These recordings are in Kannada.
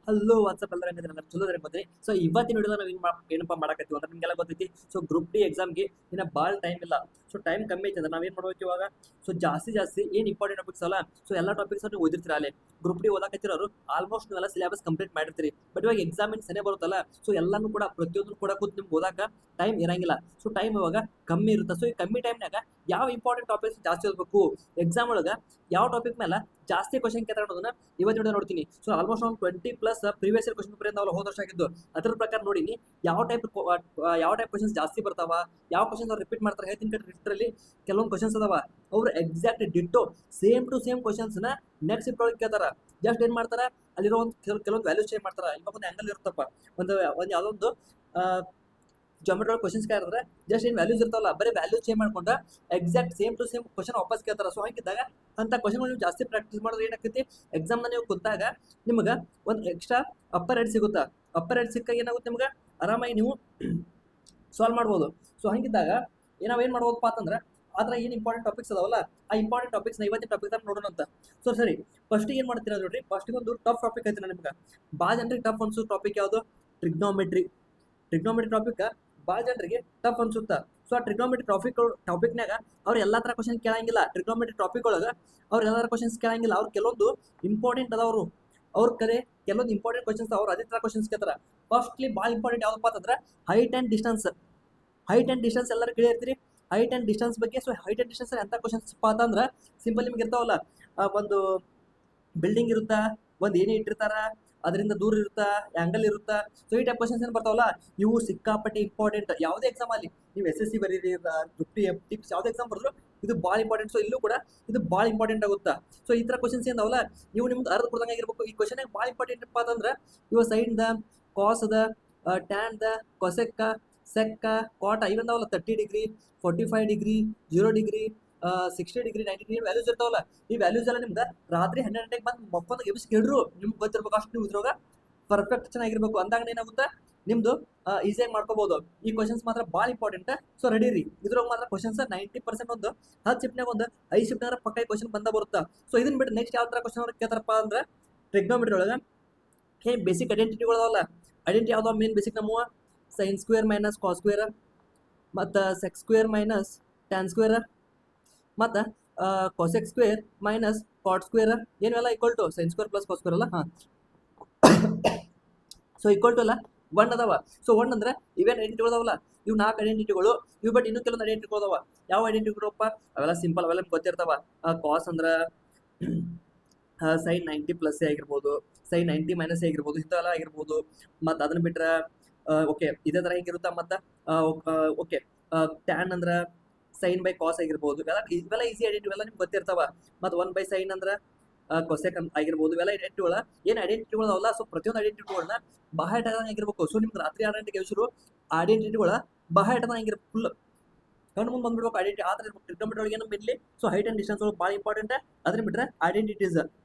ಹಲೋ ವಾಟ್ಸಪ್ ಎಲ್ಲರ ಚಲೋ ಬಂದ್ರಿ. ಸೊ ಇವತ್ತಿನ ವಿಡಿಯೋದ ನಾವು ಏನಪ್ಪ ಮಾಡಕತ್ತೀವಿ ಅಂದ್ರೆ ನಿಮಗೆಲ್ಲ ಗೊತ್ತೈತಿ. ಸೊ ಗ್ರೂಪ್ ಡಿ ಎಕ್ಸಾಮ್ಗೆ ಇನ್ನ ಭಾಳ ಟೈಮ್ ಇಲ್ಲ. ಸೊ ಟೈಮ್ ಕಮ್ಮಿ ಐತೆ ಅಂದ್ರೆ ನಾವೇನು ಮಾಡ್ಬೇಕು ಇವಾಗ. ಸೊ ಜಾಸ್ತಿ ಏನು ಇಂಪಾರ್ಟೆಂಟ್ ಟಾಪಿಕ್ಸ್ ಅಲ್ಲ, ಸೊ ಎಲ್ಲ ಟಾಪಿಕ್ಸ್ ನೀವು ಓದಿರ್ತೀರ ಅಲ್ಲಿ. ಗ್ರೂಪ್ ಡಿ ಓದಾಕತ್ತಿರೋರು ಆಲ್ಮೋಸ್ಟ್ ನೀವೆಲ್ಲ ಸಿಲೆಬಸ್ ಕಂಪ್ಲೀಟ್ ಮಾಡಿರ್ತೀರಿ. ಬಟ್ ಇವಾಗ ಎಕ್ಸಾಮಿನ ಸನೇ ಬರುತ್ತಲ್ಲ, ಸೊ ಎಲ್ಲಾನು ಕೂಡ ಪ್ರತಿಯೊಂದು ಕೂಡ ಕೂತ್ ನಿಮ್ಗೆ ಓದಾಕ ಟೈಮ್ ಇರಂಗಿಲ್ಲ. ಸೊ ಟೈಮ್ ಇವಾಗ ಕಮ್ಮಿ ಇರುತ್ತೆ. ಸೊ ಈ ಕಮ್ಮಿ ಟೈಮ್ನಾಗ ಯಾವ ಇಂಪಾರ್ಟೆಂಟ್ ಟಾಪಿಕ್ಸ್ ಜಾಸ್ತಿ ಓದಬೇಕು, ಎಕ್ಸಾಮ್ ಒಳಗೆ ಯಾವ ಟಾಪಿಕ್ ಮೇಲೆ ಜಾಸ್ತಿ ಕ್ವಶನ್ ಕೇಳೋದನ್ನ ಇವತ್ತು ವಿಡಿಯೋ ನೋಡ್ತೀನಿ. ಸೊ ಆಲ್ಮೋಸ್ಟ್ ಒಂದು 20+ ಪ್ರೀವಿಯಸ್ ಇಯರ್ ಕ್ವಶನ್ ಪೇಪರ್ ನಾವು ಹೋದ ವರ್ಷ ಆಗಿದ್ದು ಅದ್ರ ಪ್ರಕಾರ ನೋಡಿನಿ ಯಾವ ಟೈಪ್ ಕ್ವಶನ್ಸ್ ಜಾಸ್ತಿ ಬರ್ತಾವ, ಯಾವ ಕ್ವಶನ್ಸ್ ಅವ್ರು ರಿಪೀಟ್ ಮಾಡ್ತಾರೆ ಹೇಳ್ತೀನಿ. ಲಿಟ್ರಲಿ ಕೆಲವೊಂದು ಕ್ವಶನ್ಸ್ ಅದಾವ, ಅವ್ರು exact ditto same to same ಕ್ವಶನ್ಸ್ನ ನೆಕ್ಸ್ಟ್ ಇಪ್ರೊಳಗೆ ಕೇಳ್ತಾರ. ಜಸ್ಟ್ ಏನು ಮಾಡ್ತಾರೆ, ಅಲ್ಲಿರೋ ಒಂದು ಕೆಲವೊಂದು ವ್ಯಾಲ್ಯೂಸ್ ಚೇಂಜ್ ಮಾಡ್ತಾರೆ. ಇವಾಗ ಒಂದು ಆ್ಯಂಗಲ್ ಇರುತ್ತಪ್ಪ, ಒಂದು ಯಾವುದೊಂದು ಜೊಮೆಟ್ರಿ ಒಳಗೆ ಕ್ವಶನ್ಸ್ ಕೇಳಿದ್ರೆ ಜಸ್ಟ್ ಏನು ವ್ಯಾಲ್ಯೂಸ್ ಇರ್ತಾವಲ್ಲ, ಬರೀ ವ್ಯಾಲ್ಯೂಸ್ ಚೇಂಜ್ ಮಾಡ್ಕೊಂಡ್ರೆ exact same to same question ವಾಪಸ್ ಕೇಳ್ತಾರೆ. ಸೊ ಹಾಗಿದ್ದಾಗ ಅಂತ ಕ್ವಶನ್ಗಳು ನೀವು ಜಾಸ್ತಿ ಪ್ರಾಕ್ಟೀಸ್ ಮಾಡೋದು ಏನಾಗ್ತೈತಿ, ಎಕ್ಸಾಮ್ನ ನೀವು ಕೂತಾಗ ನಿಮ್ಗೆ ಒಂದು ಎಕ್ಸ್ಟ್ರಾ ಅಪ್ಪರ್ ಹೆಡ್ ಸಿಗುತ್ತಾ. ಅಪ್ಪರ್ ಹೆಡ್ ಸಿಕ್ಕಾಗ ಏನಾಗುತ್ತೆ, ನಿಮ್ಗೆ ಆರಾಮಾಗಿ ನೀವು ಸಾಲ್ವ್ ಮಾಡ್ಬೋದು. ಸೊ ಹಂಗಿದ್ದಾಗ ನಾವೇನು ಮಾಡ್ಬೋದಪ್ಪ ಅಂತಂದ್ರೆ, ಆದ್ರೆ ಏನು ಇಂಪಾರ್ಟೆಂಟ್ ಟಾಪಿಕ್ಸ್ ಅದಾವಲ್ಲ, ಆ ಇಂಪಾರ್ಟೆಂಟ್ ಟಾಪಿಕ್ಸ್ನ ಇವತ್ತಿನ ಟಾಪಿಕ್ ತರ ನೋಡೋಣ ಅಂತ. ಸೊ ಸರಿ, ಫಸ್ಟಿಗೆ ಏನು ಮಾಡ್ತೀರಾ ನೋಡ್ರಿ, ಫಸ್ಟಿಗೆ ಒಂದು ಟಫ್ ಟಾಪಿಕ್ ಐತೆ ನಿಮ್ಗೆ. ಭಾಳ ಜನರಿಗೆ ಟಫ್ ಅನ್ಸೋ ಟಾಪಿಕ್ ಯಾವುದು, ಟ್ರಿಗ್ನೋಮೆಟ್ರಿ ಟಾಪಿಕ್ ಭಾಳ ಜನರಿಗೆ ಟಫ್ ಅನ್ಸುತ್ತಾ. ಸೊ ಆ ಟ್ರಿಗ್ನೋಮೆಟ್ರಿ ಟಾಪಿಕ್ನಾಗ ಅವ್ರು ಎಲ್ಲ ಥರ ಕ್ವಶನ್ ಕೇಳಂಗಿಲ್ಲ. ಟ್ರಿಗ್ನೋಮೆಟ್ರಿ ಟಾಪಿಕ್ ಒಳಗೆ ಅವ್ರು ಎಲ್ಲ ಥರ ಕ್ವಶನ್ಸ್ ಕೇಳಂಗಿಲ್ಲ. ಅವ್ರು ಕೆಲವೊಂದು ಇಂಪಾರ್ಟೆಂಟ್ ಅದಾವರು, ಅವ್ರ ಕರೆ ಕೆಲವೊಂದು ಇಂಪಾರ್ಟೆಂಟ್ ಕ್ವಶನ್ಸ್ ಅವ್ರು ಅದೇ ಥರ ಕ್ವಶನ್ಸ್ ಕೇಳ್ತಾರೆ. ಫಸ್ಟ್ಲಿ ಭಾಳ ಇಂಪಾರ್ಟೆಂಟ್ ಯಾವುದಪ್ಪ ಅಂತಂದ್ರೆ ಹೈಟ್ ಆ್ಯಂಡ್ ಡಿಸ್ಟೆನ್ಸ್ ಎಲ್ಲರೂ ಕೇಳಿರ್ತೀರಿ. ಹೈಟ್ ಆ್ಯಂಡ್ ಡಿಸ್ಟೆನ್ಸ್ ಬಗ್ಗೆ. ಸೊ ಹೈಟ್ ಆ್ಯಂಡ್ ಡಿಸ್ಟೆನ್ಸ್ ಎಂಥ ಕ್ವಶನ್ಸ್ ಅಂತಂದ್ರೆ ಸಿಂಪಲ್ ನಿಮ್ಗೆ ಇರ್ತಾವಲ್ಲ, ಒಂದು ಬಿಲ್ಡಿಂಗ್ ಇರುತ್ತಾ, ಒಂದು ಏನೇ ಇಟ್ಟಿರ್ತಾರ, ಅದರಿಂದ ದೂರ ಇರುತ್ತಾ, ಆ್ಯಂಗಲ್ ಇರುತ್ತಾ. ಸೊ ಈ ಟೈಪ್ ಕ್ವಶನ್ಸ್ ಏನು ಬರ್ತಾವಲ್ಲ, ಇವು ಸಿಕ್ಕಾಪಟ್ಟೆ ಇಂಪಾರ್ಟೆಂಟ್. ಯಾವುದೇ ಎಕ್ಸಾಮಲ್ಲಿ ನೀವು SSC ಬರೀರಿ, ಟಿಪ್ಸ್ ಯಾವುದೇ ಎಕ್ಸಾಮ್ ಬರೆದ್ರು ಇದು ಭಾಳ ಇಂಪಾರ್ಟೆಂಟ್. ಸೊ ಇಲ್ಲೂ ಕೂಡ ಇದು ಭಾಳ ಇಂಪಾರ್ಟೆಂಟ್ ಆಗುತ್ತಾ. ಸೊ ಈ ಥರ ಕ್ವಶನ್ಸ್ ಏನಾವಲ್ಲ, ಇವು ನಿಮ್ಗೆ ಅರ್ಧ ಕೊಡ್ದಂಗೆ ಆಗಿರ್ಬೇಕು. ಈ ಕ್ವಶನ್ ಭಾಳ ಇಂಪಾರ್ಟೆಂಟ್ ಅಪ್ಪ ಅಂತಂದ್ರೆ ಇವು ಸೈನ್ದ, ಕಾಸ್ದ, ಟ್ಯಾನ್ದ, ಕೊಸೆಕ್ಕ, ಸೆಕ್ಕ, ಕಾಟ ಇವಂದಾವಲ್ಲ. 30 degree, 45 degree, 0 degree, 60 degree, 90 degree values ಇರ್ತಾವಲ್ಲ. ಈ ವ್ಯಾಲ್ಯೂಸ್ ಎಲ್ಲ ನಿಮ್ಗೆ ರಾತ್ರಿ 12 ಗಂಟೆಗೆ ಬಂದು ಮಕ್ಕೊಂದು ಎಬ್ಬಿಸಿ ಕೇಳ್ರು ನಿಮ್ಗೆ ಗೊತ್ತಿರ್ಬೇಕು. ಅಷ್ಟು ನೀವು ಇದ್ರಾಗ ಪರ್ಫೆಕ್ಟ್ ಚೆನ್ನಾಗಿರ್ಬೇಕು. ಅಂದಾಗ ಏನಾಗುತ್ತೆ, ನಿಮ್ದು ಈಸಿಯಾಗಿ ಮಾಡ್ಕೋಬಹುದು. ಈ ಕ್ವಶನ್ಸ್ ಮಾತ್ರ ಭಾಳ ಇಂಪಾರ್ಟೆಂಟ್. ಸೊ ರೆಡಿ ರೀ, ಇದ್ರಾಗ ಮಾತ್ರ ಕ್ವಶನ್ಸ್ 90% ಒಂದು 10 ಶಿಫ್ಟ್ನಾಗ ಒಂದು 5 ಶಿಫ್ಟ್ನಾಗ ಪಕ್ಕ ಕ್ವಶನ್ ಬಂದ ಬರುತ್ತಾ. ಸೊ ಇದನ್ನ ಬಿಟ್ಟು ನೆಕ್ಸ್ಟ್ ಯಾವ ಥರ ಕ್ವಶನ್ ಅವ್ರಿಗೆ ಕೇಳ್ತಾರಪ್ಪ ಅಂದ್ರೆ, ಟ್ರಿಗ್ನೋಮೆಟ್ರಿ ಒಳಗೆ ಬೇಸಿಕ್ ಐಡೆಂಟಿಟಿಗಳವಲ್ಲ. ಐಡೆಂಟಿಟಿ ಯಾವ್ದಾವ ಮೇನ್ ಬೇಸಿಕ್ ನಮ್ಮವ, sine square minus cos square, ಮತ್ತು sec square minus tan square, ಮತ್ತು cosec square minus cot square ಏನೆಲ್ಲ equal to sine square plus cos square ಅಲ್ಲ. ಹಾಂ, ಸೊ ಈಕ್ವಲ್ ಟು ಅಲ್ಲ 1 ಅದಾವ. ಸೊ 1 ಅಂದ್ರೆ ಇವೇನು ಐಡೆಂಟಿಟಿಗಳು ಅದಾವಲ್ಲ, ಇವು 4 ಐಡೆಂಟಿಟಿಗಳು ಇವು. ಬಟ್ ಇನ್ನೂ ಕೆಲವೊಂದು ಐಡೆಂಟಿಟಿಗಳು ಅದಾವ. ಯಾವ ಐಡೆಂಟಿಟಿಗಳಪ್ಪ, ಅವೆಲ್ಲ ಸಿಂಪಲ್, ಅವೆಲ್ಲ ನಿಮ್ಗೆ ಗೊತ್ತಿರ್ತಾವ. ಕಾಸ್ ಅಂದ್ರೆ ಸೈನ್ 90+ ಆಗಿರ್ಬೋದು, ಸೈನ್ 90 ಮೈನಸ್ ಆಗಿರ್ಬೋದು, ಇಂಥವೆಲ್ಲ ಆಗಿರ್ಬೋದು. ಮತ್ತು ಅದನ್ನ ಬಿಟ್ರೆ ಓಕೆ ಇದೇ ಥರ ಹೇಗಿರುತ್ತಾ. ಮತ್ತು ಓಕೆ ಟ್ಯಾನ್ ಅಂದ್ರೆ ಸೈನ್ ಬೈ ಕಾಸ್ ಆಗಿರ್ಬೋದು. ಇವೆಲ್ಲ ಈಸಿ ಐಡೆಂಟಿಟಿ, ಎಲ್ಲ ನಿಮ್ಗೆ ಗೊತ್ತಿರ್ತಾವ. ಮತ್ತು 1/sin ಅಂದ್ರೆ ಕೊಸೆಕ್ ಆಗಿರ್ಬೋದು. ಇವೆಲ್ಲ ಐಡೆಂಟಿಟಿಗಳ ಏನು ಐಡೆಂಟಿಟಿಗಳಲ್ಲ. ಸೊ ಪ್ರತಿಯೊಂದು ಐಡೆಂಟಿಟಿಗಳನ್ನ ಬಾಹ್ಯ ಆಗಿರ್ಬೇಕು. ಸೊ ನಿಮ್ಗೆ ರಾತ್ರಿ 6 ಗಂಟೆಗೆ ಹೆಸರು ಐಡೆಂಟಿಟಿಗಳ ಬಾಹ್ಯ ಆಗಿರ್ಬೇಕು, ಫುಲ್ ಕಣ್ಣು ಮುಂದೆ ಬಂದ್ಬಿಡ್ಬೇಕು ಐಡೆಂಟಿಟಿ. ಆ ಥರ ಇರ್ಬೇಕು. ಟ್ರಿಗ್ನೋಮೆಟ್ರಿ ಒಳಗೆ ಏನು mainly, so height and distance ಒಳಗೆ ಭಾಳ ಇಂಪಾರ್ಟೆಂಟ್. ಅದನ್ನ ಬಿಟ್ಟರೆ ಐಡೆಂಟಿಟೀಸ್.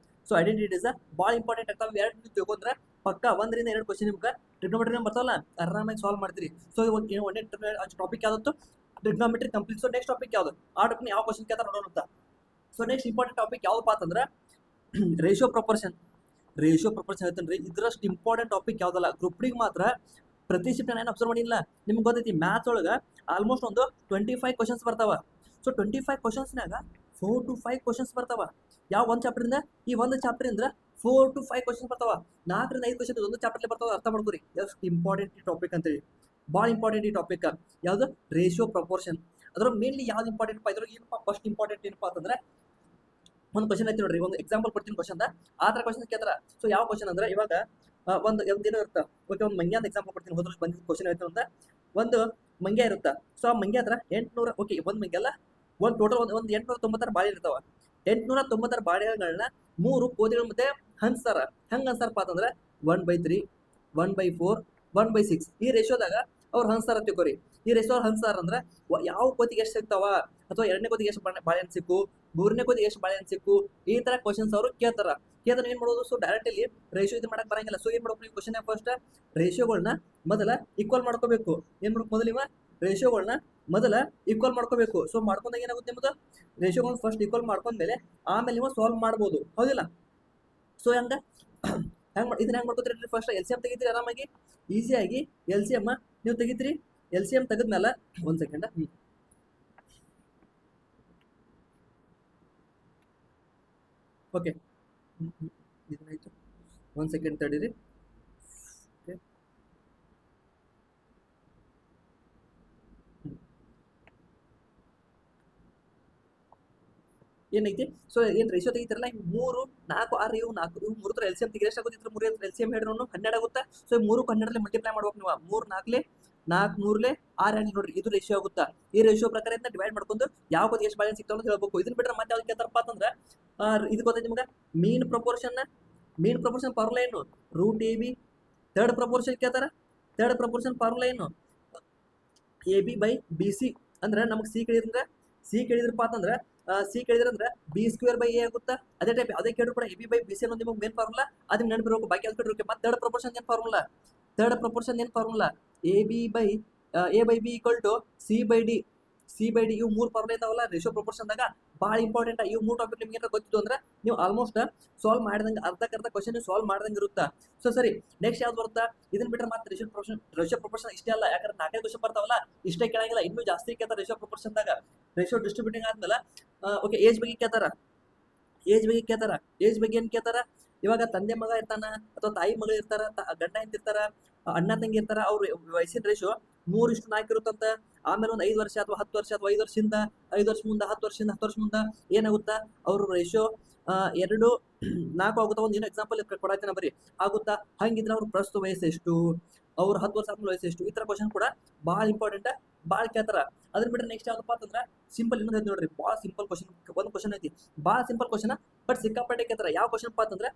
ಸೊ ಐಡೆಂಟಿಟೀಸ್ ಭಾಳ ಇಂಪಾರ್ಟೆಂಟ್ ಆಗ್ತಾವೆ. ಎರಡು ತಿಳ್ಕೊಂಡ್ರೆ ಪಕ್ಕ 1 ರಿಂದ 2 ಕ್ವಶನ್ ನಿಮ್ಗೆ ಟ್ರಿಗ್ನೋಮೆಟ್ರಿ ಬರ್ತಾವಲ್ಲ, ಆರಾಮಾಗಿ ಸಾಲ್ವ್ ಮಾಡ್ತೀರಿ. ಸೊ ಒಂದೇ ಟಾಪಿಕ್ ಯಾವ್ದು, trigonometry complete. So next topic ಯಾವುದು, ಆ ಟಾಪಿಕ್ ಯಾವ ಕ್ವಶನ್ ಕೇಳ್ತಾರೆ ನೋಡೋಣ ಅಂತ. ಸೊ ನೆಕ್ಸ್ಟ್ ಇಂಪಾರ್ಟೆಂಟ್ ಟಾಪಿಕ್ ಯಾವ್ದಪ್ಪ ಅಂತಂದ್ರೆ ರೇಷಿಯೋ ಪ್ರಪೋರ್ಷನ್ ಹೇಳ್ತೀನಿ ರೀ. ಇದ್ರಷ್ಟು ಇಂಪಾರ್ಟೆಂಟ್ ಟಾಪಿಕ್ ಯಾವುದಲ್ಲ. ಗ್ರೂಪ್ ಡಿಗೆ ಮಾತ್ರ ಪ್ರತಿ ಶಿಫ್ಟ್ ಏನು ಅಬ್ಸರ್ವ್ ಮಾಡಿಲ್ಲ. ನಿಮ್ಗೆ ಗೊತ್ತೈತಿ ಮ್ಯಾಥ್ಸ್ ಒಳಗೆ ಆಲ್ಮೋಸ್ಟ್ ಒಂದು 25 ಕ್ವಶನ್ಸ್ ಬರ್ತಾವ. ಸೊ 25 ಕ್ವಶನ್ಸ್ನಾಗ 4 to 5 ಕ್ವಶನ್ಸ್ ಬರ್ತಾವ. ಯಾವ ಒಂದು ಚಾಪ್ಟರಿಂದ, ಈ ಒಂದು ಚಾಪ್ಟರಿಂದ 4 to 5 ಕ್ವಶನ್ಸ್ ಬರ್ತಾವ. 4 ರಿಂದ 5 ಕ್ವಶನ್ ಒಂದು ಚಾಪ್ಟರ್ಲಿ ಬರ್ತಾವ. ಅರ್ಥ ಮಾಡ್ಕೊರಿ ಎಷ್ಟು ಇಂಪಾರ್ಟೆಂಟ್ ಈ ಟಾಪಿಕ್ ಅಂತೇಳಿ. ಭಾಳ ಇಂಪಾರ್ಟೆಂಟ್ ಈ ಟಾಪಿಕ್ ಯಾವುದು, ರೇಷಿಯೋ ಪ್ರಪೋರ್ಷನ್. ಅದ್ರ ಮೇನ್ಲಿ ಯಾವ್ದು ಇಂಪಾರ್ಟೆಂಟ್ ಇದ್ರಾಗ ಏನಪ್ಪ, ಫಸ್ಟ್ ಇಂಪಾರ್ಟೆಂಟ್ ಏನಪ್ಪ ಅಂತಂದ್ರೆ ಒಂದು ಕ್ವಶನ್ ಐತಿ ನೋಡ್ರಿ. ಒಂದು ಎಕ್ಸಾಂಪಲ್ ಕೊಡ್ತೀನಿ ಕ್ವಶನ್, ಆ ಥರ ಕ್ವಶನ್ ಕೇಳ್ತಾರ. ಸೊ ಯಾವ ಕ್ವಶನ್ ಅಂದ್ರೆ, ಇವಾಗ ಒಂದು ಏನೋ ಇರುತ್ತೆ. ಓಕೆ, ಒಂದು ಮಂಗ್ಯ ಅಂತ ಎಕ್ಸಾಂಪಲ್ ಕೊಡ್ತೀನಿ. ಹೋದ್ರೆ ಬಂದಿದ್ದ ಕ್ವಶನ್ ಐತೆ ಅಂತ, ಒಂದು ಮಂಗ್ಯ ಇರುತ್ತೆ. ಸೊ ಆ ಮಂಗ್ಯ ಹತ್ರ 800, ಓಕೆ ಒಂದು ಮಂಗ್ಯ ಅಲ್ಲ, ಒಂದು ಟೋಟಲ್ ಒಂದು 896 ಬಾಳೆ ಇರ್ತಾವ. 896 ಬಾಳೆಗಳನ್ನ 3 ಕೋತಿಗಳ ಮಧ್ಯೆ ಹಂಚ್ತಾರ. ಹೆಂಗೆ ಹಂಚ್ತಾರಪ್ಪ ಅಂತಂದ್ರೆ 1/3, 1/4, 1/6 ಈ ರೇಷಿಯೋದಾಗ ಅವ್ರು ಹಂಚ್ತಾರ ತಿಳ್ಕೊರಿ. ಈ ರೇಷಿಯೋ ಹಂಚ್ತಾರ ಅಂದ್ರೆ ಯಾವ ಕೋತಿಗೆ ಎಷ್ಟು ಸಿಗ್ತಾವ, ಅಥವಾ 2ನೇ ಕೋತಿಗೆ ಎಷ್ಟು ಬಾಳೆಹಣ್ಣು ಸಿಕ್ಕು, 3ನೇ ಕೋತಿಗೆ ಎಷ್ಟು ಬಾಳೆಹಣ್ಣು ಸಿಕ್ಕು, ಈ ಥರ ಕ್ವಶನ್ಸ್ ಅವರು ಕೇಳ್ತಾರ. ಕೇಳಿದ್ರೆ ಏನು ಮಾಡೋದು, ಸೊ ಡೈರೆಕ್ಟ್ ಇಲ್ಲಿ ರೇಷಿಯೋ ಇದು ಮಾಡಕ್ಕೆ ಬರಂಗಿಲ್ಲ. ಸೊ ಏನು ಮಾಡ್ಬೇಕು, ನೀವು ಕ್ವಶನ್ ಫಸ್ಟ್ ರೇಷಿಯೋಗಳನ್ನ ಮೊದಲ ಈಕ್ವಲ್ ಮಾಡ್ಕೋಬೇಕು. ಏನು ಮಾಡ್ಬೇಕು, ಮೊದಲು ಇವ ರೇಷಿಯೋಗಳನ್ನ ಮೊದಲ ಈಕ್ವಲ್ ಮಾಡ್ಕೋಬೇಕು. ಸೊ ಮಾಡ್ಕೊಂಡಾಗ ಏನಾಗುತ್ತೆ ನಿಮ್ಮದು, ರೇಷಿಯೋಗಳನ್ನ ಫಸ್ಟ್ ಈಕ್ವಲ್ ಮಾಡ್ಕೊಂಡ್ಮೇಲೆ ಆಮೇಲೆ ನೀವು ಸಾಲ್ವ್ ಮಾಡ್ಬೋದು, ಹೌದಿಲ್ಲ. ಸೊ ಹಂಗೆ ಇದನ್ನ ಹೆಂಗೆ ಮಾಡ್ಕೋತೀರಿ ಫಸ್ಟ್ ಎಲ್ ಸಿ ಎಮ್ ತೆಗಿತೀರಿ ಆರಾಮಾಗಿ ಈಸಿಯಾಗಿ ಎಲ್ ಸಿ ಎಮ್ ನೀವು ತೆಗಿತೀರಿ. ಎಲ್ ಸಿ ಎಮ್ ತೆಗೆದ್ಮೇಲೆ ಒಂದು ಸೆಕೆಂಡ್ ಓಕೆ ಇದನ್ನಾಯ್ತು ಒಂದು ಸೆಕೆಂಡ್ ತಡೀರಿ. ಏನೈತಿ ಸೊ ಏನು ರೇಷಿಯೋ ತೆಗಿತಾರಲ್ಲ ಈ 3 4 6 ಇವು 4 ಮೂರು ಥರ ಎಲ್ ಸಿ ಎಮ್ ತೆಗಿ ಎಷ್ಟು ಆಗುತ್ತೆ 3 ಎಲ್ ಸಿ ಎಮ್ ಹೇಳಿದ್ರು 12 ಆಗುತ್ತಾ. ಸೊ ಈ 3 12 ಮಲ್ಟಿಪ್ಲೈ ಮಾಡ್ಬೇಕು ನೀವು 3 4 4 3 6 8 ನೋಡ್ರಿ ಇದು ರೇಷಿಯೋ ಆಗುತ್ತಾ. ಈ ರೇಷಿಯೋ ಪ್ರಕಾರ ಇದನ್ನ ಡಿವೈಡ್ ಮಾಡ್ಕೊಂಡು ಯಾವ ಕೊದ್ಗೆ ಎಷ್ಟು ಬ್ಯಾಲೆನ್ಸ್ ಸಿಗ್ತಾವ ಅಂತ ಹೇಳ್ಬೇಕು. ಇದನ್ನ ಬಿಟ್ಟರೆ ಮತ್ತೆ ಯಾವ್ದು ಕೇಳ್ತಾರಪ್ಪ ಅಂತಂದ್ರೆ ಇದು ಗೊತ್ತೈತಿ ನಿಮ್ಗೆ ಮೀನ್ ಪ್ರಪೋರ್ಷನ್ ಫಾರ್ಮುಲಾ ಏನು root A B. Third proportion ಕೇಳ್ತಾರ ಥರ್ಡ್ ಪ್ರಪೋರ್ಷನ್ ಫಾರ್ಮುಲಾ ಏನು A B by B C. ಅಂದ್ರೆ ನಮಗೆ ಸಿ ಕೇಳಿದ್ರಪ್ಪ ಅಂತಂದ್ರೆ ಸಿ ಕೇಳಿದ್ರಂದ್ರೆ ಬಿ ಸ್ಕ್ವೇರ್ ಬೈ ಎ ಆಗುತ್ತಾ. ಅದೇ ಟೈಪ್ ಅದೇ ಕೇಳಿದ್ರು ಕೂಡ A B by B C ಅನ್ನೋದು ನಿಮಗೆ ಮೇನ್ ಫಾರ್ಮುಲಾ ಅದನ್ನ ನೆನಪಿರಬೇಕು. ಬಾಕಿ ಅದು ಕೇಳಿರೋಕೆ ಮತ್ತೆ ಥರ್ಡ್ ಪ್ರಪೋರ್ಷನ್ ಏನು formula A B by A by B equal to C by D ಇವು 3 ಫಾರ್ಮುಲಾ ಇದಾವಲ್ಲ ರೇಷಿಯೋ ಪ್ರಪೋರ್ಷನ್ದಾಗ ಭಾಳ ಇಂಪಾರ್ಟೆಂಟ್. ಇವು 3 ಟಾಪಿಕ್ ನಿಮ್ಗೆ ಏನಾರ ಗೊತ್ತಿತ್ತು ಅಂದ್ರೆ ನೀವು ಆಲ್ಮೋಸ್ಟ್ ಸಾಲ್ವ್ ಮಾಡಿದಂಗೆ ಅರ್ಧಕ್ಕರ್ಧ ಕ್ವಶನ್ ಸಾಲ್ವ್ ಮಾಡ್ದಂಗೆ ಇರುತ್ತಾ. ಸೊ ಸರಿ ನೆಕ್ಸ್ಟ್ ಯಾವ್ದು ಬರುತ್ತಾ ಇದನ್ನ ಬಿಟ್ಟರೆ ಮತ್ತೆ ರೇಷಿಯೋ ಪ್ರಪೋರ್ಷನ್ ಇಷ್ಟೇ ಅಲ್ಲ. ಯಾಕಂದ್ರೆ 4 ಕ್ವಶನ್ ಬರ್ತಾವಲ್ಲ ಇಷ್ಟೇ ಕೇಳಂಗಿಲ್ಲ ಇನ್ನೂ ಜಾಸ್ತಿ ಕೇಳ್ತಾರೆ ರೇಷಿಯೋ ಪ್ರಪೋರ್ಷನ್ದಾಗ. ರೇಷಿಯೋ ಡಿಸ್ಟ್ರಿಬ್ಯೂಟಿಂಗ್ ಆದ್ಮೇಲೆ ಓಕೆ ಏಜ್ ಬಗ್ಗೆ ಕೇಳ್ತಾರ. ಏಜ್ ಬಗ್ಗೆ ಏನು ಕೇಳ್ತಾರ ಇವಾಗ ತಂದೆ ಮಗ ಇರ್ತಾನ ಅಥವಾ ತಾಯಿ ಮಗಳು ಇರ್ತಾರ ಗಂಡ ಹೆಂಡತಿ ಇರ್ತಾರ ಅಣ್ಣ ತಂಗಿ ಇರ್ತಾರ ಅವ್ರ ವಯಸ್ಸಿನ ರೇಷಿಯೋ 3:4 ಇರುತ್ತಂತ. ಆಮೇಲೆ ಒಂದು 5 ವರ್ಷ ಅಥವಾ 10 ವರ್ಷ ಅಥವಾ 5 ವರ್ಷದಿಂದ 5 ವರ್ಷ ಮುಂದೆ 10 ವರ್ಷದಿಂದ 10 ವರ್ಷ ಮುಂದೆ ಏನಾಗುತ್ತಾ ಅವ್ರ ರೇಷಿಯೋ 2:4 ಆಗುತ್ತಾ. ಒಂದು ಏನೋ ಎಕ್ಸಾಂಪಲ್ ಕೊಡಾಯ್ತೇನೆ ಬರೀ ಆಗುತ್ತಾ. ಹಂಗಿದ್ರೆ ಅವ್ರ ಪ್ರಸ್ತುತ ವಯಸ್ಸು ಎಷ್ಟು ಅವ್ರು 10 ವರ್ಷ ಆದ್ಮೇಲೆ ವಯಸ್ಸು ಎಷ್ಟು ಈ ಥರ ಕ್ವಶನ್ ಕೂಡ ಭಾಳ ಇಂಪಾರ್ಟೆಂಟ್ ಭಾಳ ಕೇಳ್ತಾರ. ಅದನ್ನ ಬಿಟ್ಟರೆ ನೆಕ್ಸ್ಟ್ ಯಾವ್ದಪ್ಪ ಅಂತಂದ್ರೆ ಸಿಂಪಲ್ ಇನ್ನೊಂದು ಐತಿ ನೋಡ್ರಿ ಭಾಳ ಸಿಂಪಲ್ ಕ್ವಶನ್. ಒಂದು ಕ್ವಶನ್ ಐತಿ ಭಾಳ ಸಿಂಪಲ್ ಕ್ವಶನ್ ಬಟ್ ಸಿಕ್ಕಾಪಟ್ಟೆ ಕೇಳ್ತಾರ. ಯಾವ ಕ್ವಶನ್ ಅಂತಂದ್ರೆ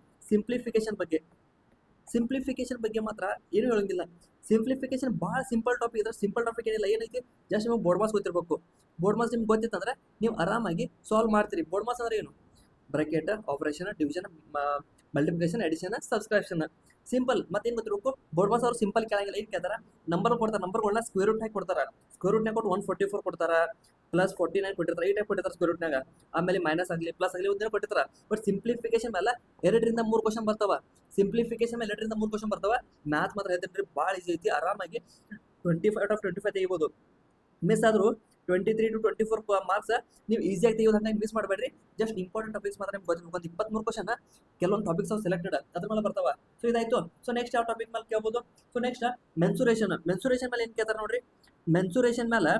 ಸಿಂಪ್ಲಿಫಿಕೇಶನ್ ಬಗ್ಗೆ ಮಾತ್ರ ಏನು ಹೇಳಂಗಿಲ್ಲ. ಸಿಂಪ್ಲಿಫಿಕೇಶನ್ ಭಾಳ ಸಿಂಪಲ್ ಟಾಪಿಕ್ ಇದ್ರೆ ಸಿಂಪಲ್ ಟಾಪಿಕ್ ಏನಿಲ್ಲ ಏನೈತಿ ಜಸ್ಟ್ ನಿಮಗೆ ಬೋರ್ಡ್ ಮಾರ್ಕ್ಸ್ ಗೊತ್ತಿರಬೇಕು. ಬೋರ್ಡ್ ಮಾರ್ಕ್ಸ್ ನಿಮ್ಗೆ ಗೊತ್ತಿತ್ತಂದ್ರೆ ನೀವು ಆರಾಮಾಗಿ ಸಾಲ್ವ್ ಮಾಡ್ತೀರಿ. ಬೋರ್ಡ್ ಮಾರ್ಕ್ಸ್ ಅಂದ್ರೆ ಏನು bracket operation division multiplication addition subscription simple. ಮತ್ತೇನು ಗೊತ್ತಿರಬೇಕು ಬೋರ್ಡ್ ಮಾರ್ಕ್ಸ್ ಅವ್ರು ಸಿಂಪಲ್ ಕೇಳಂಗಿಲ್ಲ. ಏನು ಕೇಳ್ತಾರ ನಂಬರ್ ಕೊಡ್ತಾರೆ ನಂಬರ್ಗಳನ್ನ ಸ್ಕ್ವೇರ್ ರೂಟ್ ಹಾಕಿ ಕೊಡ್ತಾರೆ. ಸ್ಕ್ವೇರ್ ರೂಟ್ನಾಗ ಕೊಟ್ಟು 144 ಕೊಡ್ತಾರ ಪ್ಲಸ್ 49 ಕೊಟ್ಟಿರ್ತಾರೆ ಈ ಟೈಪ್ ಕೊಟ್ಟಿರ್ತಾರೆ ಸ್ಕ್ವೇರ್ ರೂಟ್ನಾಗ. ಆಮೇಲೆ ಮೈನಸ್ ಆಗಲಿ ಪ್ಲಸ್ ಆಗಲಿ ಒಂದಿನ ಕೊಟ್ಟಿರ್ತಾರೆ. ಬಟ್ ಸಿಂಪ್ಲಿಫಿಕೇಶನ್ ಮೇಲೆ 2ರಿಂದ 3 ಕ್ವಶನ್ ಬರ್ತಾವ. ಮ್ಯಾಥ್ ಮಾತ್ರ ಹೇಳ್ತೀನಿ ಭಾಳ ಈಸಿ ಐತಿ. ಆರಾಮಾಗಿ 25 out of 25 ತೆಗಿಬೋದು. ಮಿಸ್ ಆದರೂ 23 to 24 ಮಾರ್ಕ್ಸ್ ನೀವು ಈಸಿಯಾಗಿ ತೆಗೆಯೋದು. ಹಂಗಾಗಿ ಮಿಸ್ ಮಾಡಬೇಡ್ರಿ. ಜಸ್ಟ್ ಇಂಪಾರ್ಟೆಂಟ್ ಟಾಪಿಕ್ಸ್ ಮಾತ್ರ ನಿಮ್ಗೆ ಗೊತ್ತಿರಬೇಕು. ಒಂದು 23 ಕ್ವಶನ್ ಕೆಲವೊಂದು ಟಾಪಿಕ್ಸ್ ಅವು ಸೆಲೆಕ್ಟೆಡ್ ಅದ್ರ ಮೇಲೆ ಬರ್ತಾವ. ಸೊ ಇದಾಯ್ತು. ಸೊ ನೆಕ್ಸ್ಟ್ ಯಾವ ಟಾಪಿಕ್ ಮೇಲೆ ಕೇಳ್ಬೋದು. ಸೊ ನೆಕ್ಸ್ಟ್ ಮೆನ್ಸುರೇಷನ್ ಮೇಲೆ ಏನು ಕೇಳ್ತಾರೆ ನೋಡ್ರಿ. ಮೆನ್ಸುರೇಷನ್ ಮೇಲೆ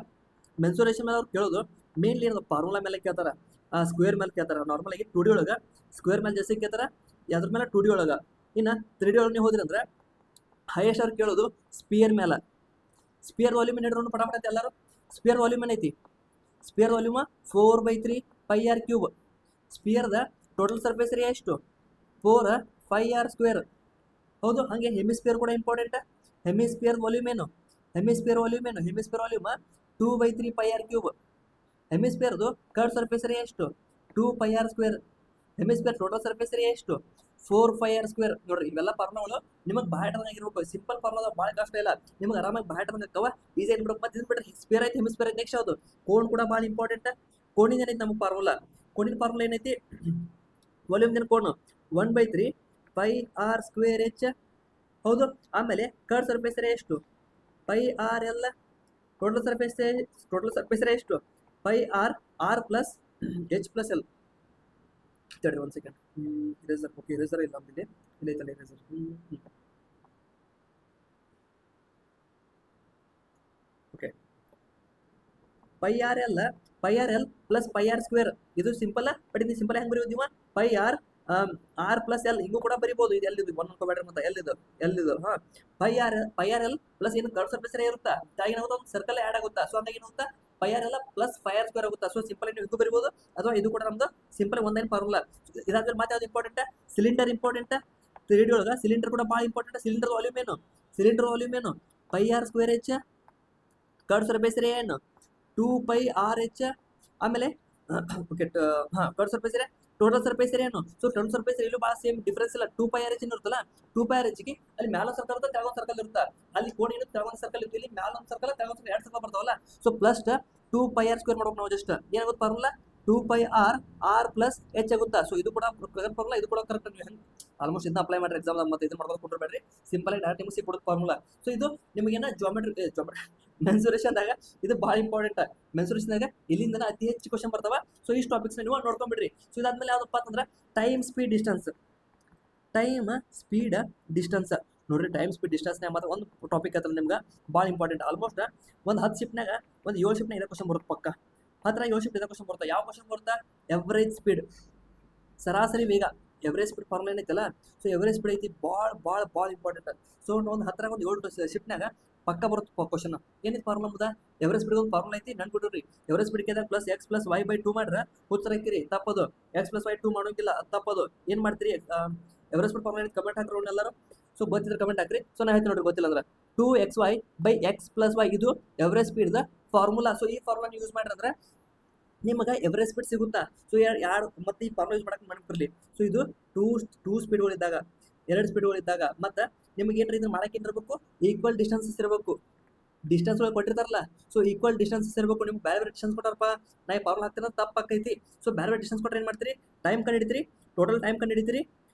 ಅವ್ರು ಕೇಳೋದು ಮೇನ್ಲಿ ಏನದು ಫಾರ್ಮುಲಾ ಮೇಲೆ ಕೇಳ್ತಾರ ಸ್ಕ್ವೇರ್ ಮೇಲೆ ಕೇಳ್ತಾರ. ನಾರ್ಮಲ್ ಆಗಿ 2D ಒಳಗೆ ಸ್ಕ್ವೇರ್ ಮೇಲೆ ಜಾಸ್ತಿ ಕೇಳ್ತಾರ ಅದ್ರ ಮೇಲೆ 2D ಒಳಗೆ. ಇನ್ನು 3D ಒಳಗೆ ನೀವು ಹೋದ್ರಿ ಅಂದ್ರೆ ಹೈಯೆಸ್ಟ್ ಅವ್ರು ಕೇಳೋದು ಸ್ಪಿಯರ್ ಮೇಲೆ. ಸ್ಪಿಯರ್ ವಾಲ್ಯೂಮ್ ಏನಿದ್ರು ಪಟಾಪಟ ಎಲ್ಲರೂ ಸ್ಪಿಯರ್ ವಾಲ್ಯೂಮ್ ಏನೈತಿ ಸ್ಪಿಯರ್ ವಾಲ್ಯೂಮ್ 4/3 πr³. ಸ್ಪಿಯರ್ದ ಟೋಟಲ್ ಸರ್ಫೇಸ್ ಏರಿಯಾ ಎಷ್ಟು 4πr². ಹೌದು ಹಾಗೆ ಹೆಮಿಸ್ಪಿಯರ್ ಕೂಡ ಇಂಪಾರ್ಟೆಂಟ್. ಹೆಮಿಸ್ಪಿಯರ್ ವಾಲ್ಯೂಮ್ ಏನು ಹೆಮಿಸ್ಪಿಯರ್ ವಾಲ್ಯೂಮ್ 2/3 πr³. ಹೆಮಿಸ್ಪಿಯರ್ದು ಕರ್ವ್ ಸರ್ಫೇಸ್ ಏರಿಯಾ ಎಷ್ಟು 2πr². Hemisphere total surface area ಎಷ್ಟು 4πr². ನೋಡ್ರಿ ಇವೆಲ್ಲ ಫಾರ್ಮುಲಾಗಳು ನಿಮಗೆ ಬಾಯ್ಟರ್ನಾಗಿರ್ಬೇಕು. ಸಿಂಪಲ್ ಫಾರ್ಮುಲಾ ಭಾಳ ಕಷ್ಟ ಇಲ್ಲ ನಿಮಗೆ ಆರಾಮಾಗಿ ಬಾಯ್ಟರ್ನಾಗ ಅಕ್ಕವ ಈಸಿ ಆಗಿರ್ಬೇಕು. ಮತ್ತೆ ಇದನ್ನ ಬಿಟ್ಟರೆ ಸ್ಪಿಯರ್ ಐತಿ ಹೆಮಿಸ್ಪಿಯರ್ ಐತಿ. ನೆಕ್ಸ್ಟ್ ಯಾವುದು ಕೋನ್ ಕೂಡ ಭಾಳ ಇಂಪಾರ್ಟೆಂಟ್. ಕೋಣಿನ ಏನೈತಿ ನಮಗೆ ಕೋಣಿನ ಫಾರ್ಮುಲಾ ಏನೈತಿ ವಾಲ್ಯೂಮ್ ದಿನ ಕೋನು 1/3 πr²h. ಹೌದು ಆಮೇಲೆ ಕರ್ವ್ ಸರ್ಫೇಸ್ ಏರಿಯಾ ಎಷ್ಟು πrl. ಟೋಟಲ್ ಸರ್ಫೇಸ್ ಏರಿಯಾ ಎಷ್ಟು πr r+h+l. ತಡಿ ಒಂದು ಸೆಕೆಂಡ್ ಇರೇಸರ್ ಓಕೆ ಇರೇಸರ್ ಇಲ್ಲ ಅಂದಿದೆ ಇಲ್ಲ ಐತಲ್ಲ eraser. Okay πrl plus πr². ಇದು ಸಿಂಪಲ್ ಬಟ್ ಇದು ಸಿಂಪಲ್ ಹೆಂಗೆ ಬರೀಬೋದು ನೀವು πr r+l ಹಿಂಗೂ ಕೂಡ ಬರಿಬೋದು. ಇದು ಎಲ್ಲಿದು ಒಂದು ಅನ್ಕೋಬೇಡ್ರಿ ಮತ್ತೆ ಎಲ್ಲಿದು ಹಾಂ πrl ಪ್ಲಸ್ ಏನು ಕರ್ವ್ ಸರ್ಫೇಸ್ ಏರಿಯಾ ಇರುತ್ತಾ ಏನಾಗುತ್ತೆ ಒಂದು ಸರ್ಕಲ್ ಆ್ಯಡ್ ಆಗುತ್ತಾ. ಸೊ ಹಂಗಾಗಿ ಏನಾಗುತ್ತಾ πrl ಪ್ಲಸ್ πr² ಆಗುತ್ತಾ. ಸೊ ಸಿಂಪಲ್ ನೀವು ಇದು ಬರಿಬೋದು ಅಥವಾ ಇದು ಕೂಡ ನಮ್ದು ಸಿಂಪಲ್ ಒಂದೇನು ಫಾರ್ಮುಲಾ. ಇದಾದ್ಮೇಲೆ ಮತ್ತೆ ಯಾವ್ದು ಇಂಪಾರ್ಟೆಂಟ್ ಸಿಲಿಂಡರ್ ಇಂಪಾರ್ಟೆಂಟ್. 3D ಒಳಗೆ ಸಿಲಿಂಡರ್ ಕೂಡ ಭಾಳ ಇಂಪಾರ್ಟೆಂಟ್. ಸಿಲಿಂಡರ್ ವಾಲ್ಯೂಮ್ ಏನು πr²h. ಕರ್ವ್ ಸರ್ಫೇಸ್ ಏರಿಯಾ ಏನು 2πrh. ಆಮೇಲೆ okay curve surface area total surface area ಏನು. ಸೊ ಟೋಟಲ್ ಸರ್ಫೇಸ್ ಏರಿಯಾ ಭಾಳ ಸೇಮ್ ಡಿಫ್ರೆನ್ಸ್ ಇಲ್ಲ 2πrh ಇರುತ್ತಲ್ಲ 2πrhಗೆ ಅಲ್ಲಿ ಮ್ಯಾಲ ಸರ್ಕಲ್ ಇರುತ್ತೆ ಕೆಳಗೊಂದು ಸರ್ಕಲ್ ಇರುತ್ತೆ. ಅಲ್ಲಿ ಕೋಣೆ ಏನು ಕೆಳಗೊಂದು ಸರ್ಕಲ್ ಇತ್ತು ಇಲ್ಲಿ ಮ್ಯಾಲ ಒಂದು ಸರ್ಕಲ್ ಕೆಳಗೊಂದು ಸರ್ಕಲ್ 2 ಸರ್ಕಲ್ ಬರ್ತಾವಲ್ಲ. ಸೊ ಪ್ಲಸ್ 2πr² ಮಾಡ್ಬೇಕು ನಾವು. ಜಸ್ಟ್ ಏನಾಗುತ್ತೆ ಫಾರ್ಮುಲಾ 2πr r+h ಆಗುತ್ತಾ. ಸೊ ಇದು ಕೂಡ ಫಾರ್ಮುಲಾ ಇದು ಕೂಡ ಕರೆಕ್ಟ್. ನೀವು ಆಲ್ಮೋಸ್ಟ್ ಇದನ್ನ ಅಪ್ಲೈ ಮಾಡ್ರಿ ಎಕ್ಸಾಮ್ ಮತ್ತೆ ಇದನ್ನ ಮಾಡ್ಕೊಂಡು ಕೊಟ್ಟಿರ್ಬೇಡ್ರಿ, ಸಿಂಪಲ್ ಆಗಿ ಡೈರೆಕ್ಟ್ ನಿಮ್ಗೆ ಸಿಕ್ಬಿಡುತ್ತೆ ಫಾರ್ಮುಲಾ. ಸೊ ಇದು ನಿಮಗೇನ ಮೆನ್ಸುರೇಷನ್ದಾಗ ಇದು ಭಾಳ ಇಂಪಾರ್ಟೆಂಟ್. ಮೆನ್ಸುರೇಷನ್ದಾಗ ಇಲ್ಲಿಂದ ಅತಿ ಹೆಚ್ಚು ಕ್ವಶನ್ ಬರ್ತಾವ. ಸೊ ಈ ಟಾಪಿಕ್ಸ್ನ ನೀವು ನೋಡ್ಕೊಂಡ್ಬಿಡ್ರಿ. ಸೊ ಇದಾದ್ಮೇಲೆ ಯಾವ್ದಪ್ಪ ಅಂತಂದ್ರೆ time speed distance. Time speed distance ನೋಡ್ರಿ, ಟೈಮ್ ಸ್ಪೀಡ್ ಡಿಸ್ಟೆನ್ಸ್ನಾಗ ಮಾತ್ರ ಒಂದು ಟಾಪಿಕ್ ಐತಲ್ಲ ನಿಮ್ಗೆ ಭಾಳ ಇಂಪಾರ್ಟೆಂಟ್. ಆಲ್ಮೋಸ್ಟ್ ಒಂದು 10 ಶಿಫ್ಟ್ನಾಗ ಒಂದು 7 ಶಿಫ್ಟ್ನಾಗ ಇದೇ ಕ್ವಶನ್ ಬರುತ್ತೆ ಪಕ್ಕ. 7 ಶಿಫ್ಟ್ ಇದೇ ಕ್ವಶನ್ ಬರುತ್ತೆ. ಯಾವ ಕ್ವಶನ್ ಬರುತ್ತೆ? ಎವರೇಜ್ ಸ್ಪೀಡ್, ಸರಾಸರಿ ವೇಗ. ಎವರೇಜ್ ಸ್ಪೀಡ್ ಫಾರ್ಮುಲಾ ಏನೈತಲ್ಲ, ಸೊ ಎವರೇಜ್ ಸ್ಪೀಡ್ ಐತಿ ಭಾಳ ಇಂಪಾರ್ಟೆಂಟ್. ಸೊ ಒಂದು 10 ಒಂದು 7 ಶಿಫ್ಟ್ನಾಗ ಪಕ್ಕ ಬರುತ್ತೆ ಕ್ವಶನ್. ಏನಿತ್ತು ಫಾರ್ಮುಲಾ ಮುದ? ಎವರೇಜ್ ಸ್ಪೀಡ್ ಒಂದು ಫಾರ್ಮುಲಾ ಐತಿ, ನೆನ್ಪಿಡ್ರಿ. ಎವರೇಜ್ ಸ್ಪೀಡ್ ಕೇಳಿದಾಗ plus X plus Y by 2 ಮಾಡ್ರೆ ಉತ್ತರ ಹಾಕಿರಿ, ತಪ್ಪದು. ಎಕ್ಸ್ ಪ್ಲಸ್ ವೈ 2 ಮಾಡೋಂಗಿಲ್ಲ, ಅದು ತಪ್ಪದು. ಏನು ಮಾಡ್ತೀರಿ? ಎವರೇಜ್ ಸ್ಪೀಡ್ ಫಾರ್ಮುಲಾ ಕಮೆಂಟ್ ಹಾಕ್ರಿ ಎಲ್ಲರೂ. ಸೊ ಗೊತ್ತಿದ್ರೆ ಕಮೆಂಟ್ ಹಾಕ್ರಿ. ಸೊ ನಾ ಹೇಳ್ತೀನಿ ನೋಡ್ರಿ, ಗೊತ್ತಿಲ್ಲ ಅಂದ್ರೆ 2xy by X plus Y ಇದು ಎವರೇಜ್ ಸ್ಪೀಡ್ ಫಾರ್ಮುಲಾ. ಸೊ ಈ ಫಾರ್ಮುಲಾ ಯೂಸ್ ಮಾಡ್ರಿ ಅಂದ್ರೆ ನಿಮಗೆ ಎವರೇಜ್ ಸ್ಪೀಡ್ ಸಿಗುತ್ತಾ. ಸೊ ಯಾರು ಮತ್ತೆ ಈ ಫಾರ್ಮುಲಾ ಯೂಸ್ ಮಾಡಕ್ಕೆ ನೆನಪಿರಲಿ. ಸೊ ಇದು ಟೂ ಸ್ಪೀಡ್ಗಳಿದ್ದಾಗ, 2 ಸ್ಪೀಡ್ಗಳಿದ್ದಾಗ ಮತ್ತೆ ನಿಮಗೆ ಏನ್ರಿ ಇದನ್ನ ಮಾಡಕ್ಕೆ ಏನಿರಬೇಕು? ಈಕ್ವಲ್ ಡಿಸ್ಟೆನ್ಸಸ್ ಇರಬೇಕು. ಡಿಸ್ಟೆನ್ಸ್ ಒಳಗೆ ಕೊಟ್ಟಿರ್ತಾರಲ್ಲ, ಸೊ ಈಕ್ವಲ್ ಡಿಸ್ಟೆನ್ಸಸ್ ಇರಬೇಕು. ನಿಮ್ಗೆ ಬೇರೆ ಡಿಸ್ಟೆನ್ಸ್ ಕೊಟ್ಟಾರಪ್ಪ, ನಾ ಈ ಫಾರ್ಮುಲಾ ಹಾಕ್ತೀನ ತಪ್ಪಾಕೈತಿ. ಸೊ ಬೇರೆ ಡಿಸ್ಟೆನ್ಸ್ ಕೊಟ್ಟರೆ ಏನು ಮಾಡ್ತೀರಿ? ಟೈಮ್ ಕಂಡಿಡ್ತೀರಿ, ಟೋಟಲ್ ಟೈಮ್ ಕಂಡಿಡ್ತೀರಿ.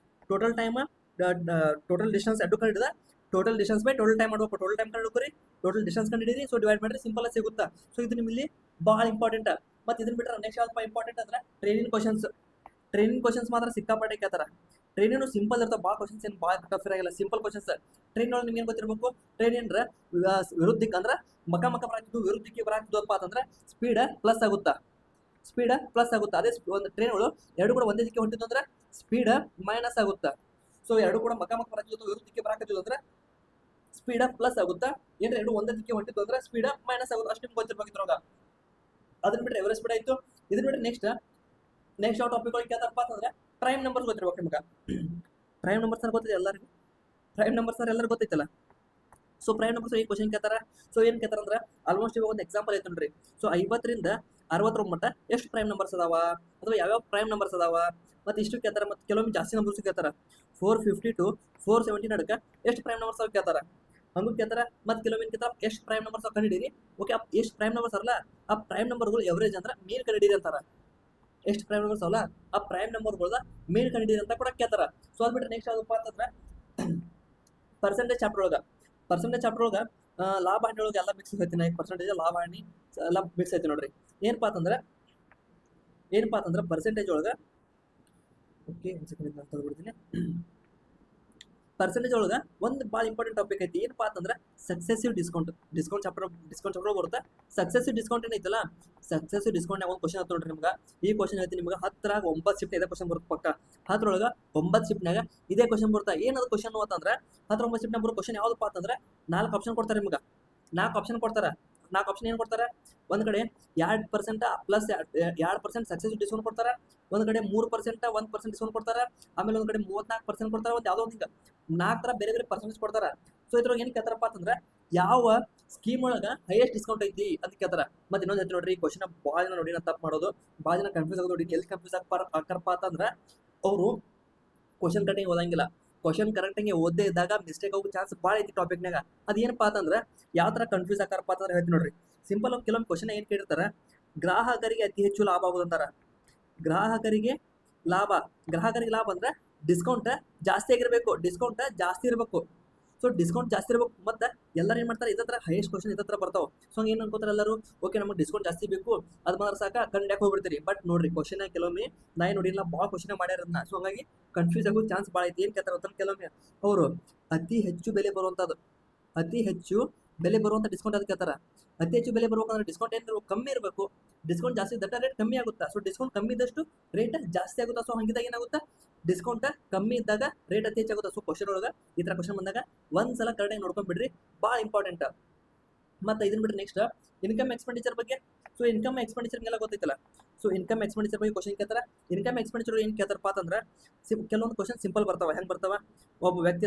ಟೋಟಲ್ ಟೈಮ್ ಟೋಟಲ್ ಡಿಸ್ಟೆನ್ಸ್ ಎರಡು ಕಂಡಿಡಿದ total distance by total time ಮಾಡ್ಬೇಕು. ಟೋಟಲ್ ಟೈಮ್ ಕಂಡುಹಿಡ್ಕೊರಿ, ಟೋಟಲ್ ಡಿಸ್ಟೆನ್ಸ್ ಕಂಡಿಡಿರಿ. ಸೊ ಡಿವೈಡ್ ಮಾಡಿರಿ, ಸಿಂಪಲ್ ಆಗಿ ಸಿಗುತ್ತಾ. ಸೊ ಇದು ನಿಮ್ಮಲ್ಲಿ ಭಾಳ ಇಂಪಾರ್ಟೆಂಟ್. ಮತ್ತೆ ಇದನ್ನ ಬಿಟ್ಟರೆ ನೆಕ್ಸ್ಟ್ ಯಾವ್ದಪ್ಪ ಇಂಪಾರ್ಟೆಂಟ್ ಅಂದ್ರೆ ಟ್ರೈನಿಂಗ್ ಕ್ವಶನ್ಸ್ ಮಾತ್ರ ಸಿಕ್ಕಾಪಟ್ಟೆ ಕೇಳ್ತಾರ. ಟ್ರೈನಿಂಗ್ ಸಿಂಪಲ್ ಇರ್ತಾವೆ, ಭಾಳ ಕ್ವಶನ್ಸ್ ಏನು ಭಾಳ ಟಫ್ ಇರಾಗಿಲ್ಲ, ಸಿಂಪಲ್ ಕ್ವಶನ್ಸ್. ಟ್ರೈನ್ ಒಳಗೆ ನಿಮ್ಗೆ ಏನು ಗೊತ್ತಿರಬೇಕು? ಟ್ರೈನ್ ಏನರ ವಿರುದ್ಧಕ್ಕೆ ಅಂದ್ರೆ ಮಕ ಬರಾಕಿದ್ದು ವಿರುದ್ಧಕ್ಕೆ ಬರಾಕಿದ್ದಪ್ಪ ಅಂತಂದ್ರೆ ಸ್ಪೀಡ್ ಪ್ಲಸ್ ಆಗುತ್ತಾ, ಅದೇ ಒಂದು ಟ್ರೈನ್ ಒಳಗೆ ಎರಡು ಕೂಡ ಒಂದೇ ದಿಕ್ಕೆ ಹೊಂಟಿದ್ದು ಅಂದ್ರೆ ಸ್ಪೀಡ್ ಮೈನಸ್ ಆಗುತ್ತಾ. ಸೊ ಎರಡು ಕೂಡ ಮಕ ಬರಾಕಿದ್ದು ವಿರುದ್ಧಕ್ಕೆ ಬರಾಕಿದ್ದು ಅಂದ್ರೆ ಸ್ಪೀಡ್ ಪ್ಲಸ್ ಆಗುತ್ತಾ. ಏನ್ರ ಎರಡು ಒಂದೇ ದಿಕ್ಕೆ ಹೊಂಟಿದ್ದು ಅಂದ್ರೆ ಸ್ಪೀಡ್ ಮೈನಸ್ ಆಗುತ್ತೆ. ಅಷ್ಟು ನಿಮ್ಗೆ ಗೊತ್ತಿರ್ಬೇಕು ಇದ್ರೊಳಗ. ಅದನ್ನ ಬಿಟ್ಟರೆ ಎವರೇಜ್ ಸ್ಪೀಡ್ ಆಯ್ತು. ಇದನ್ನ ಬಿಟ್ಟರೆ ನೆಕ್ಸ್ಟ್ ಯಾವ ಟಾಪಿಕ್ ಒಳಗೆ ಕೇಳ್ತಾರಪ್ಪ ಅಂತಂದ್ರೆ ಪ್ರೈಮ್ ನಂಬರ್ಸ್ ಗೊತ್ತಿರ್ಬೇಕು ನಿಮ್ಗೆ. ಪ್ರೈಮ್ ನಂಬರ್ಸ್ ಗೊತ್ತಿದೆ ಎಲ್ಲರಿಗೂ. ಪ್ರೈಮ್ ನಂಬರ್ಸ್ ಎಲ್ಲರಿಗೂ ಗೊತ್ತೈತಲ್ಲ. ಸೊ ಪ್ರೈಮ್ ನಂಬರ್ಸ್ ಈ ಕ್ವಶನ್ ಕೇಳ್ತಾರ. ಸೊ ಏನು ಕೇಳ್ತಾರ ಅಂದ್ರೆ ಆಲ್ಮೋಸ್ಟ್ ಇವಾಗ ಒಂದು ಎಕ್ಸಾಂಪಲ್ ಐತೆ ನೋಡ್ರಿ. ಸೊ 50ರಿಂದ 69 ಮಟ್ಟ ಎಷ್ಟು ಪ್ರೈಮ್ ನಂಬರ್ಸ್ ಅದಾವ, ಅಥವಾ ಯಾವ್ಯಾವ ಪ್ರೈಮ್ ನಂಬರ್ಸ್ ಅದಾವ ಮತ್ತೆ ಇಷ್ಟು ಕೇಳ್ತಾರ. ಮತ್ತೆ ಕೆಲವೊಮ್ಮೆ ಜಾಸ್ತಿ ನಂಬರ್ಸ್ ಕೇಳ್ತಾರ. 450 to 470 ನಡಕ ಎಷ್ಟು ಪ್ರೈಮ್ ನಂಬರ್ಸ್ ಅವ್ ಕೇಳ್ತಾರ, ಹಂಗೂ ಕೇಳ್ತಾರ. ಮತ್ತೆ ಕೆಲವೊಮ್ಮೆ ಕೇಳ್ತಾರ ಎಷ್ಟು ಪ್ರೈಮ್ ನಂಬರ್ಸ್ ಕಂಡಿಡೀರಿ. ಓಕೆ, ಎಷ್ಟು ಪ್ರೈಮ್ ನಂಬರ್ಸ್ ಅಲ್ಲ ಆ ಪ್ರೈಮ್ ನಂಬರ್ಗಳು ಎವರೇಜ್ ಅಂದ್ರೆ ಮೀನ್ ಕಂಡಿಡೀರಿ ಅಂತಾರ. ಎಷ್ಟು ಪ್ರೈಮ್ ನಂಬರ್ಸ್ ಅಲ್ಲ ಆ ಪ್ರೈಮ್ ನಂಬರ್ಗಳದ ಮೇನ್ ಕಂಡಿಡೀರಿ ಅಂತ ಕೂಡ ಕೇಳ್ತಾರ. ಸೊ ಅದು ಬಿಟ್ಟರೆ ನೆಕ್ಸ್ಟ್ ಯಾವ್ದಪ್ಪ ಅಂತಂದ್ರೆ ಪರ್ಸೆಂಟೇಜ್ ಚಾಪ್ಟರ್ ಒಳಗೆ ಲಾಭ ಹಾನಿ ಒಳಗೆ ಎಲ್ಲ ಮಿಕ್ಸ್ ಐತಿ. ಪರ್ಸೆಂಟೇಜ್ ಲಾಭ ಹಾನಿ ಎಲ್ಲ ಮಿಕ್ಸ್ ಐತಿ ನೋಡ್ರಿ. ಏನಪ್ಪಾ ಅಂತಂದ್ರೆ ಪರ್ಸೆಂಟೇಜ್ ಒಳಗೆ ಓಕೆ ಒಂದು ಸೆಕೆಂಡ್ ತಗೊಳ್ಬಿಡ್ತೀನಿ. ಪರ್ಸೆಂಟೇಜ್ ಒಳಗೆ ಒಂದು ಭಾಳ ಇಂಪಾರ್ಟೆಂಟ್ ಟಾಪಿಕ್ ಐತಿ. ಏನಪ್ಪಾ ಅಂತಂದ್ರೆ ಸಕ್ಸೆಸಿವ್ ಡಿಸ್ಕೌಂಟ್ ಚಾಪ್ಟರ್ ಬರುತ್ತೆ. ಸಕ್ಸೆಸಿವ್ ಡಿಸ್ಕೌಂಟ್ ಏನೈತಲ್ಲ, ಸಕ್ಸೆಸಿವ್ ಡಿಸ್ಕೌಂಟ್ ಒಂದು ಕ್ವಶನ್ ಆಯ್ತು ನೋಡ್ರಿ ನಿಮ್ಗೆ. ಈ ಕ್ವಶನ್ ಐತಿ ನಿಮ್ಗೆ 10ರಾಗ 9 ಶಿಫ್ಟ್ ಇದೇ ಕ್ವಶನ್ ಬರುತ್ತೆ ಪಕ್ಕ. 10ರೊಳಗೆ 9 ಶಿಫ್ಟ್ನಾಗ ಇದೇ ಕ್ವಶನ್ ಬರುತ್ತೆ. ಏನದು ಕ್ವಶನ್ ಅಂತಂದ್ರೆ 10-9 ಶಿಫ್ಟ್ನಾಗ ಬರೋ ಕ್ವಶನ್ ಯಾವ್ದಪ್ಪ ಅಂತಂದ್ರೆ 4 ಆಪ್ಷನ್ ಕೊಡ್ತಾರೆ ನಿಮ್ಗೆ. 4 ಆಪ್ಷನ್ ಕೊಡ್ತಾರೆ. 4 ಆಪ್ಷನ್ ಏನು ಕೊಡ್ತಾರೆ? ಒಂದು ಕಡೆ 2% ಪ್ಲಸ್ 2% ಸಕ್ಸೆಸಿವ್ ಡಿಸ್ಕೌಂಟ್ ಕೊಡ್ತಾರೆ. ಒಂದು ಕಡೆ 3% 1% ಡಿಸ್ಕೌಂಟ್ ಕೊಡ್ತಾರೆ. ಆಮೇಲೆ ಒಂದು ಕಡೆ 34% ಕೊಡ್ತಾರೆ. ಒಂದು ಯಾವುದೋ ಒಂದು 4 ಥರ ಬೇರೆ ಬೇರೆ ಪರ್ಸೆಂಟೇಜ್ ಕೊಡ್ತಾರೆ. ಸೊ ಇದ್ರೊಳಗೆ ಏನು ಕೇಳ್ತಾರಪ್ಪ ಅಂತಂದ್ರೆ ಯಾವ ಸ್ಕೀಮ್ ಒಳಗೆ ಹೈಯೆಸ್ಟ್ ಡಿಸ್ಕೌಂಟ್ ಐತಿ ಅಂತ ಕೇಳ್ತಾರೆ. ಮತ್ತೆ ಇನ್ನೊಂದು ಐತಿ ನೋಡ್ರಿ, ಈ ಕ್ವಶನ್ ಭಾಳ ಜನ ನೋಡಿ ತಪ್ಪು ಮಾಡೋದು, ಭಾಳ ಜನ ಕನ್ಫ್ಯೂಸ್ ಆಗೋದು ನೋಡಿ. ಎಲ್ಲಿ ಕನ್ಫ್ಯೂಸ್ ಆಗ್ತಾರಪ್ಪ ಅಂತಂದ್ರೆ ಅವರು ಕ್ವಶನ್ ಕರೆಕ್ಟಾಗಿ ಓದಂಗಿಲ್ಲ. ಕ್ವಶನ್ ಕರೆಕ್ಟಾಗಿ ಓದೇ ಇದ್ದಾಗ ಮಿಸ್ಟೇಕ್ ಆಗೋ ಚಾನ್ಸ್ ಭಾಳ ಐತಿ ಟಾಪಿಕ್ನಾಗ. ಅದು ಏನಪ್ಪ ಅಂತಂದ್ರೆ ಯಾವ ಥರ ಕನ್ಫ್ಯೂಸ್ ಆಗ್ತಾರಪ್ಪ ಅಂತಂದ್ರೆ ಹೇಳ್ತೀನಿ ನೋಡ್ರಿ. ಸಿಂಪಲ್ ಆಗಿ ಕೆಲವೊಂದು ಕ್ವಶನ್ ಏನು ಕೇಳಿರ್ತಾರೆ, ಗ್ರಾಹಕರಿಗೆ ಅತಿ ಹೆಚ್ಚು ಲಾಭ ಆಗೋದಂತಾರ. ಗ್ರಾಹಕರಿಗೆ ಲಾಭ ಅಂದ್ರೆ ಡಿಸ್ಕೌಂಟ್ ಜಾಸ್ತಿ ಆಗಿರಬೇಕು, ಡಿಸ್ಕೌಂಟ್ ಜಾಸ್ತಿ ಇರಬೇಕು. ಸೊ ಡಿಸ್ಕೌಂಟ್ ಜಾಸ್ತಿ ಇರಬೇಕು. ಮತ್ತೆ ಎಲ್ಲರೂ ಏನು ಮಾಡ್ತಾರೆ, ಇದ್ರ ಹೈಯೆಸ್ಟ್ ಕ್ವಶನ್ ಇದ್ರ ಬರ್ತಾವೆ. ಸೊ ಏನು ಅನ್ಕೋತಾರೆ ಎಲ್ಲರೂ, ಓಕೆ ನಮಗೆ ಡಿಸ್ಕೌಂಟ್ ಜಾಸ್ತಿ ಬೇಕು ಅದು ಮಾತ್ರ ಸಾಕ ಕಂಡ್ಯಾಕೆ ಹೋಗ್ಬಿಡ್ತೀರಿ. ಬಟ್ ನೋಡ್ರಿ ಕ್ವಶನ್ ಕೆಲವೊಮ್ಮೆ ನಾ ನೋಡಿಲ್ಲ, ಭಾಳ ಕ್ವಶನ್ ಮಾಡ್ಯಾರದನ್ನ. ಸೊ ಹಂಗಾಗಿ ಕನ್ಫ್ಯೂಸ್ ಆಗೋ ಚಾನ್ಸ್ ಭಾಳ ಐತಿ. ಏನು ಕೇಳ್ತಾರೆ ಅಂತ ಕೆಲವೊಮ್ಮೆ ಅವರು ಅತಿ ಹೆಚ್ಚು ಬೆಲೆ ಬರುವಂಥ ಡಿಸ್ಕೌಂಟ್ ಅದು ಕೇಳ್ತಾರೆ. ಅತಿ ಹೆಚ್ಚು ಬೆಲೆ ಬರ್ಬೇಕಂದ್ರೆ ಡಿಸ್ಕೌಂಟ್ ಏನು ಕಮ್ಮಿ ಇರಬೇಕು. ಡಿಸ್ಕೌಂಟ್ ಜಾಸ್ತಿ ದಟ್ಟ ರೇಟ್ ಕಮ್ಮಿ ಆಗುತ್ತಾ. ಸೊ ಡಿಸ್ಕೌಂಟ್ ಕಮ್ಮಿ ಇದ್ದಷ್ಟು ರೇಟ್ ಜಾಸ್ತಿ ಆಗುತ್ತಾ. ಸೊ ಹಂಗಿದಾಗ ಏನಾಗುತ್ತಾ, ಡಿಸ್ಕೌಂಟ್ ಕಮ್ಮಿ ಇದ್ದಾಗ ರೇಟ್ ಅತಿ ಹೆಚ್ಚಾಗುತ್ತೆ. ಸೊ ಕ್ವಶನ್ ಒಳಗೆ ಈ ಥರ ಕ್ವಶನ್ ಬಂದಾಗ ಒಂದ್ಸಲ ಕರೆಕ್ಟಾಗಿ ನೋಡ್ಕೊಂಡ್ಬಿಡ್ರಿ, ಭಾಳ ಇಂಪಾರ್ಟೆಂಟ್. ಮತ್ತೆ ಇದನ್ನ ಬಿಟ್ಟರೆ ನೆಕ್ಸ್ಟ್ ಇನ್ಕಮ್ ಎಕ್ಸ್ಪೆಂಡಿಚರ್ ಬಗ್ಗೆ. ಸೊ ಇನ್ಕಮ್ ಎಕ್ಸ್ಪೆಂಡಿಚರ್ಗೆಲ್ಲ ಗೊತ್ತೈತಲ್ಲ. ಸೊ ಇನ್ಕಮ್ ಎಕ್ಸ್ಪೆಂಡಿಚರ್ ಬಗ್ಗೆ ಕ್ವಶನ್ ಕೇಳ್ತಾರೆ. ಇನ್ಕಮ್ ಎಕ್ಸ್ಪೆಂಡಿಚರ್ ಏನು ಕೇಳ್ತಾರಪ್ಪ ಅಂತಂದ್ರೆ ಕೆಲವೊಂದು ಕ್ವಶನ್ ಸಿಂಪಲ್ ಬರ್ತಾವೆ. ಹೆಂಗೆ ಬರ್ತಾವ, ಒಬ್ಬ ವ್ಯಕ್ತಿ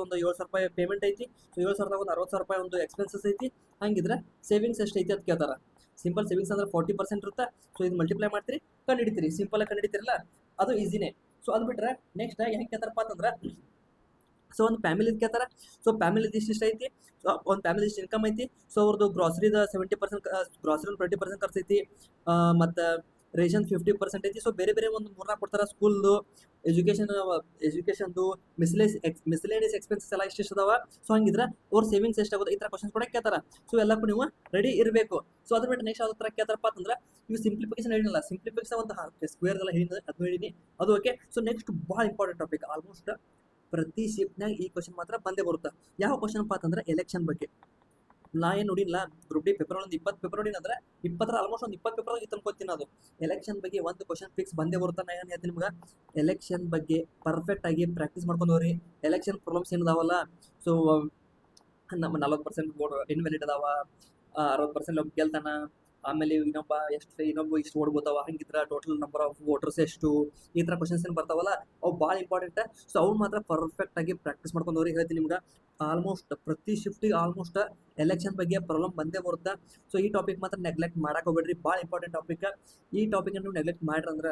ಒಂದು 7,000 ರೂಪಾಯಿ ಪೇಮೆಂಟ್ ಐತಿ. ಸೊ 7,000 ಒಂದು 60,000 ರೂಪಾಯಿ ಒಂದು ಎಕ್ಸ್ಪೆನ್ಸಸ್ ಐತಿ. ಹಂಗಿದ್ರೆ ಸೇವಿಂಗ್ಸ್ ಎಷ್ಟು ಐತಿ ಅಂತ ಕೇಳ್ತಾರೆ. ಸಿಂಪಲ್ ಸೇವಿಂಗ್ಸ್ ಅಂದ್ರೆ 40% ಇರುತ್ತೆ. ಸೊ ಇದು ಮಲ್ಟಿಪ್ಲೈ ಮಾಡ್ತೀರಿ, ಕಂಡುಹಿಡಿತೀರಿ. ಸಿಂಪಲ್ ಆಗಿ ಕಂಡುಹಿಡಿತೀರಲ್ಲ, ಅದು ಈಸಿನೇ. ಸೊ ಅದು ಬಿಟ್ರೆ ನೆಕ್ಸ್ಟ್ ಹೆಂಗೆ ಕೇಳ್ತಾರಪ್ಪ ಅಂತಂದ್ರೆ ಸೊ ಒಂದು ಫ್ಯಾಮಿಲಿ ಕೇಳ್ತಾರೆ. ಸೊ ಫ್ಯಾಮಿಲಿ ಇಷ್ಟು ಐತಿ. ಸೊ ಒಂದು ಫ್ಯಾಮಿಲಿ ಇಷ್ಟು ಇನ್ಕಮ್ ಐತಿ. ಸೊ ಅವ್ರದ್ದು ಗ್ರಾಸರಿದ 70%, ಗ್ರಾಸರಿ 20% ಖರ್ಚು ಐತಿ. ಮತ್ತು ರೇಷನ್ 50% ಐತಿ. ಸೊ ಬೇರೆ ಬೇರೆ ಒಂದು 3-4 ಕೊಡ್ತಾರೆ. ಸ್ಕೂಲ್ದು, ಎಜುಕೇಶನ್ದು, ಮಿಸ್ಲೇನಿಯಸ್ ಎಕ್ಸ್ಪೆನ್ಸಸ್ ಎಲ್ಲ ಎಷ್ಟು ಅದಾವ. ಸೊ ಹಂಗಿದ್ರೆ ಅವ್ರ ಸೇವಿಂಗ್ಸ್ ಎಷ್ಟಾಗುತ್ತೆ ಈ ಥರ ಕ್ವಶನ್ಸ್ ಕೂಡ ಕೇಳ್ತಾರೆ. ಸೊ ಎಲ್ಲಕ್ಕೂ ನೀವು ರೆಡಿ ಇರಬೇಕು. ಸೊ ಅದ್ರ ಬಿಟ್ಟು ನೆಕ್ಸ್ಟ್ ಯಾವ ಥರ ಕೇಳ್ತಾರಪ್ಪ ಅಂತಂದ್ರೆ ಇವು ಸಿಂಪ್ಲಿಫಿಕೇಶನ್ ಹೇಳಿಲ್ಲ. ಸಿಂಪ್ಲಿಫಿಕೇಶನ್ ಒಂದು ಸ್ಕ್ವೇರ್ ಎಲ್ಲ ಹೇಳಿದ್ರೆ ಅದು ಹೇಳಿನಿ, ಅದು ಓಕೆ. ಸೊ ನೆಕ್ಸ್ಟ್ ಭಾಳ ಇಂಪಾರ್ಟೆಂಟ್ ಟಾಪಿಕ್, ಆಲ್ಮೋಸ್ಟ್ ಪ್ರತಿ ಶಿಫ್ಟ್ನಾಗ ಈ ಕ್ವಶನ್ ಮಾತ್ರ ಬಂದೇ ಬರುತ್ತೆ. ಯಾವ ಕ್ವಶನ್ ಅಪ್ಪ ಅಂತಂದ್ರೆ ಎಲೆಕ್ಷನ್ ಬಗ್ಗೆ. ನಾ ಏನು ನೋಡಿಲ್ಲ, ಗ್ರೂಪ್ ಡಿ ಪೇಪರ್ ಒಂದು 20 ಪೇಪರ್ ನೋಡಿನ ಅಂದ್ರೆ 20 ಆಲ್ಮೋಸ್ಟ್ ಒಂದು 20 ಪೇಪರ್ ಇತ್ತು ಅನ್ಕೋತೀನಿ. ಅದು ಎಲೆಕ್ಷನ್ ಬಗ್ಗೆ ಒಂದು ಕ್ವಶನ್ ಫಿಕ್ಸ್ ಬಂದೇ ಬರುತ್ತೆ. ನಾ ಏನು ಹೇಳ್ತೀನಿ ನಿಮ್ಗೆ, ಎಲೆಕ್ಷನ್ ಬಗ್ಗೆ ಪರ್ಫೆಕ್ಟ್ ಆಗಿ ಪ್ರಾಕ್ಟೀಸ್ ಮಾಡ್ಕೊಂಡು ಹೋಗ್ರಿ. ಎಲೆಕ್ಷನ್ ಪ್ರಾಬ್ಲಮ್ಸ್ ಏನಿದಾವಲ್ಲ, ಸೊ ನಮ್ಮ 40% ವೋಟ್ ಇನ್ವ್ಯಾಲಿಡ್ ಅದಾವ, 60% ಒಬ್ಬ ಗೆಲ್ತಾನ, ಆಮೇಲೆ ಇನ್ನೊಬ್ಬ ಇಷ್ಟು ಓಡ್ಬೋತಾವ, ಹಂಗಿದ್ರೆ ಟೋಟಲ್ ನಂಬರ್ ಆಫ್ ವೋಟರ್ಸ್ ಎಷ್ಟು, ಈ ಥರ ಕ್ವಶನ್ಸ್ ಏನು ಬರ್ತಾವಲ್ಲ ಅವು ಭಾಳ ಇಂಪಾರ್ಟೆಂಟ್. ಸೊ ಅವ್ರು ಮಾತ್ರ ಪರ್ಫೆಕ್ಟ್ ಆಗಿ ಪ್ರಾಕ್ಟೀಸ್ ಮಾಡ್ಕೊಂಡು ಹೋಗ್ರಿ. ಹೇಳ್ತೀನಿ ನಿಮ್ಗೆ, ಆಲ್ಮೋಸ್ಟ್ ಪ್ರತಿ ಶಿಫ್ಟಿಗೆ ಆಲ್ಮೋಸ್ಟ್ ಎಲೆಕ್ಷನ್ ಬಗ್ಗೆ ಪ್ರಾಬ್ಲಮ್ ಬಂದೇ ಬರುತ್ತೆ. ಸೊ ಈ ಟಾಪಿಕ್ ಮಾತ್ರ ನೆಗ್ಲೆಕ್ಟ್ ಮಾಡಕ್ಕೆ ಹೋಗ್ಬೇಡ್ರಿ, ಭಾಳ ಇಂಪಾರ್ಟೆಂಟ್ ಟಾಪಿಕ್. ಈ ಟಾಪಿಕ್ ನೀವು ನೆಗ್ಲೆಕ್ಟ್ ಮಾಡ್ರಂದ್ರೆ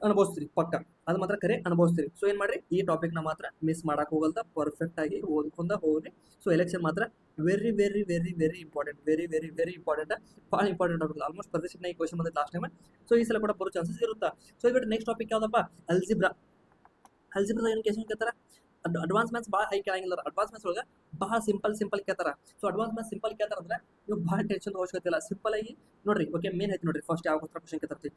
ಅನುಭವಿಸ್ತೀರಿ ಪಕ್ಕ, ಅದು ಮಾತ್ರ ಕರೆ ಅನುಭವಿಸ್ತೀರಿ. ಸೊ ಏನು ಮಾಡ್ರಿ, ಈ ಟಾಪಿಕ್ನ ಮಾತ್ರ ಮಿಸ್ ಮಾಡಕ್ಕೆ ಹೋಗಲ್ದ, ಪರ್ಫೆಕ್ಟ್ ಆಗಿ ಓದ್ಕೊಂಡ ಹೋಗ್ರಿ. ಸೊ ಎಲೆಕ್ಷನ್ ಮಾತ್ರ very very very very important, very very very important, ಭಾಳ ಇಂಪಾರ್ಟೆಂಟ್ ಟಾಪಿಕ್. ಆಲ್ಮೋಸ್ಟ್ ಪ್ರತಿ ಶಿಫ್ಟ್ನ ಈ ಕ್ವಶನ್ ಬಂದಿತ್ತು ಲಾಸ್ಟ್ ಟೈಮ್. ಸೊ ಈ ಸಲ ಕೂಡ ಬರೋ ಚಾನ್ಸಸ್ ಇರುತ್ತೆ. ಸೊ ಇವಾಗ ನೆಕ್ಸ್ಟ್ ಟಾಪಿಕ್ ಯಾವುದಪ್ಪ, ಅಲ್ಜಿಬ್ರಾ. ಅಲ್ಜಿಬ್ರಾ ಏನು ಕೇಳ್ತಾರೆ ಕೇಳ್ತಾರೆ, ಅಡ್ವಾನ್ಸ್ ಮ್ಯಾಥ್ಸ್ ಭಾಳ ಹೈ ಕೇಳಂಗಿಲ್ಲ. ಅಡ್ವಾನ್ಸ್ ಮ್ಯಾಥ್ಸ್ ಒಳಗೆ ಭಾಳ ಸಿಂಪಲ್ ಕೇಳ್ತಾರೆ. ಸೊ ಅಡ್ವಾನ್ಸ್ ಮ್ಯಾಥ್ಸ್ ಸಿಂಪಲ್ ಕೇಳ್ತಾರೆ ಅಂದ್ರೆ ನೀವು ಭಾಳ ಟೆನ್ಷನ್ ಅವಶ್ಯಕತೆ ಇಲ್ಲ. ಸಿಂಪಲ್ ಆಗಿ ನೋಡ್ರಿ, ಓಕೆ ಮೇನ್ ಐತಿ ನೋಡ್ರಿ. ಫಸ್ಟ್ ಯಾವ ಥರ ಕ್ವಶನ್ ಕೇಳ್ತಾರೆ,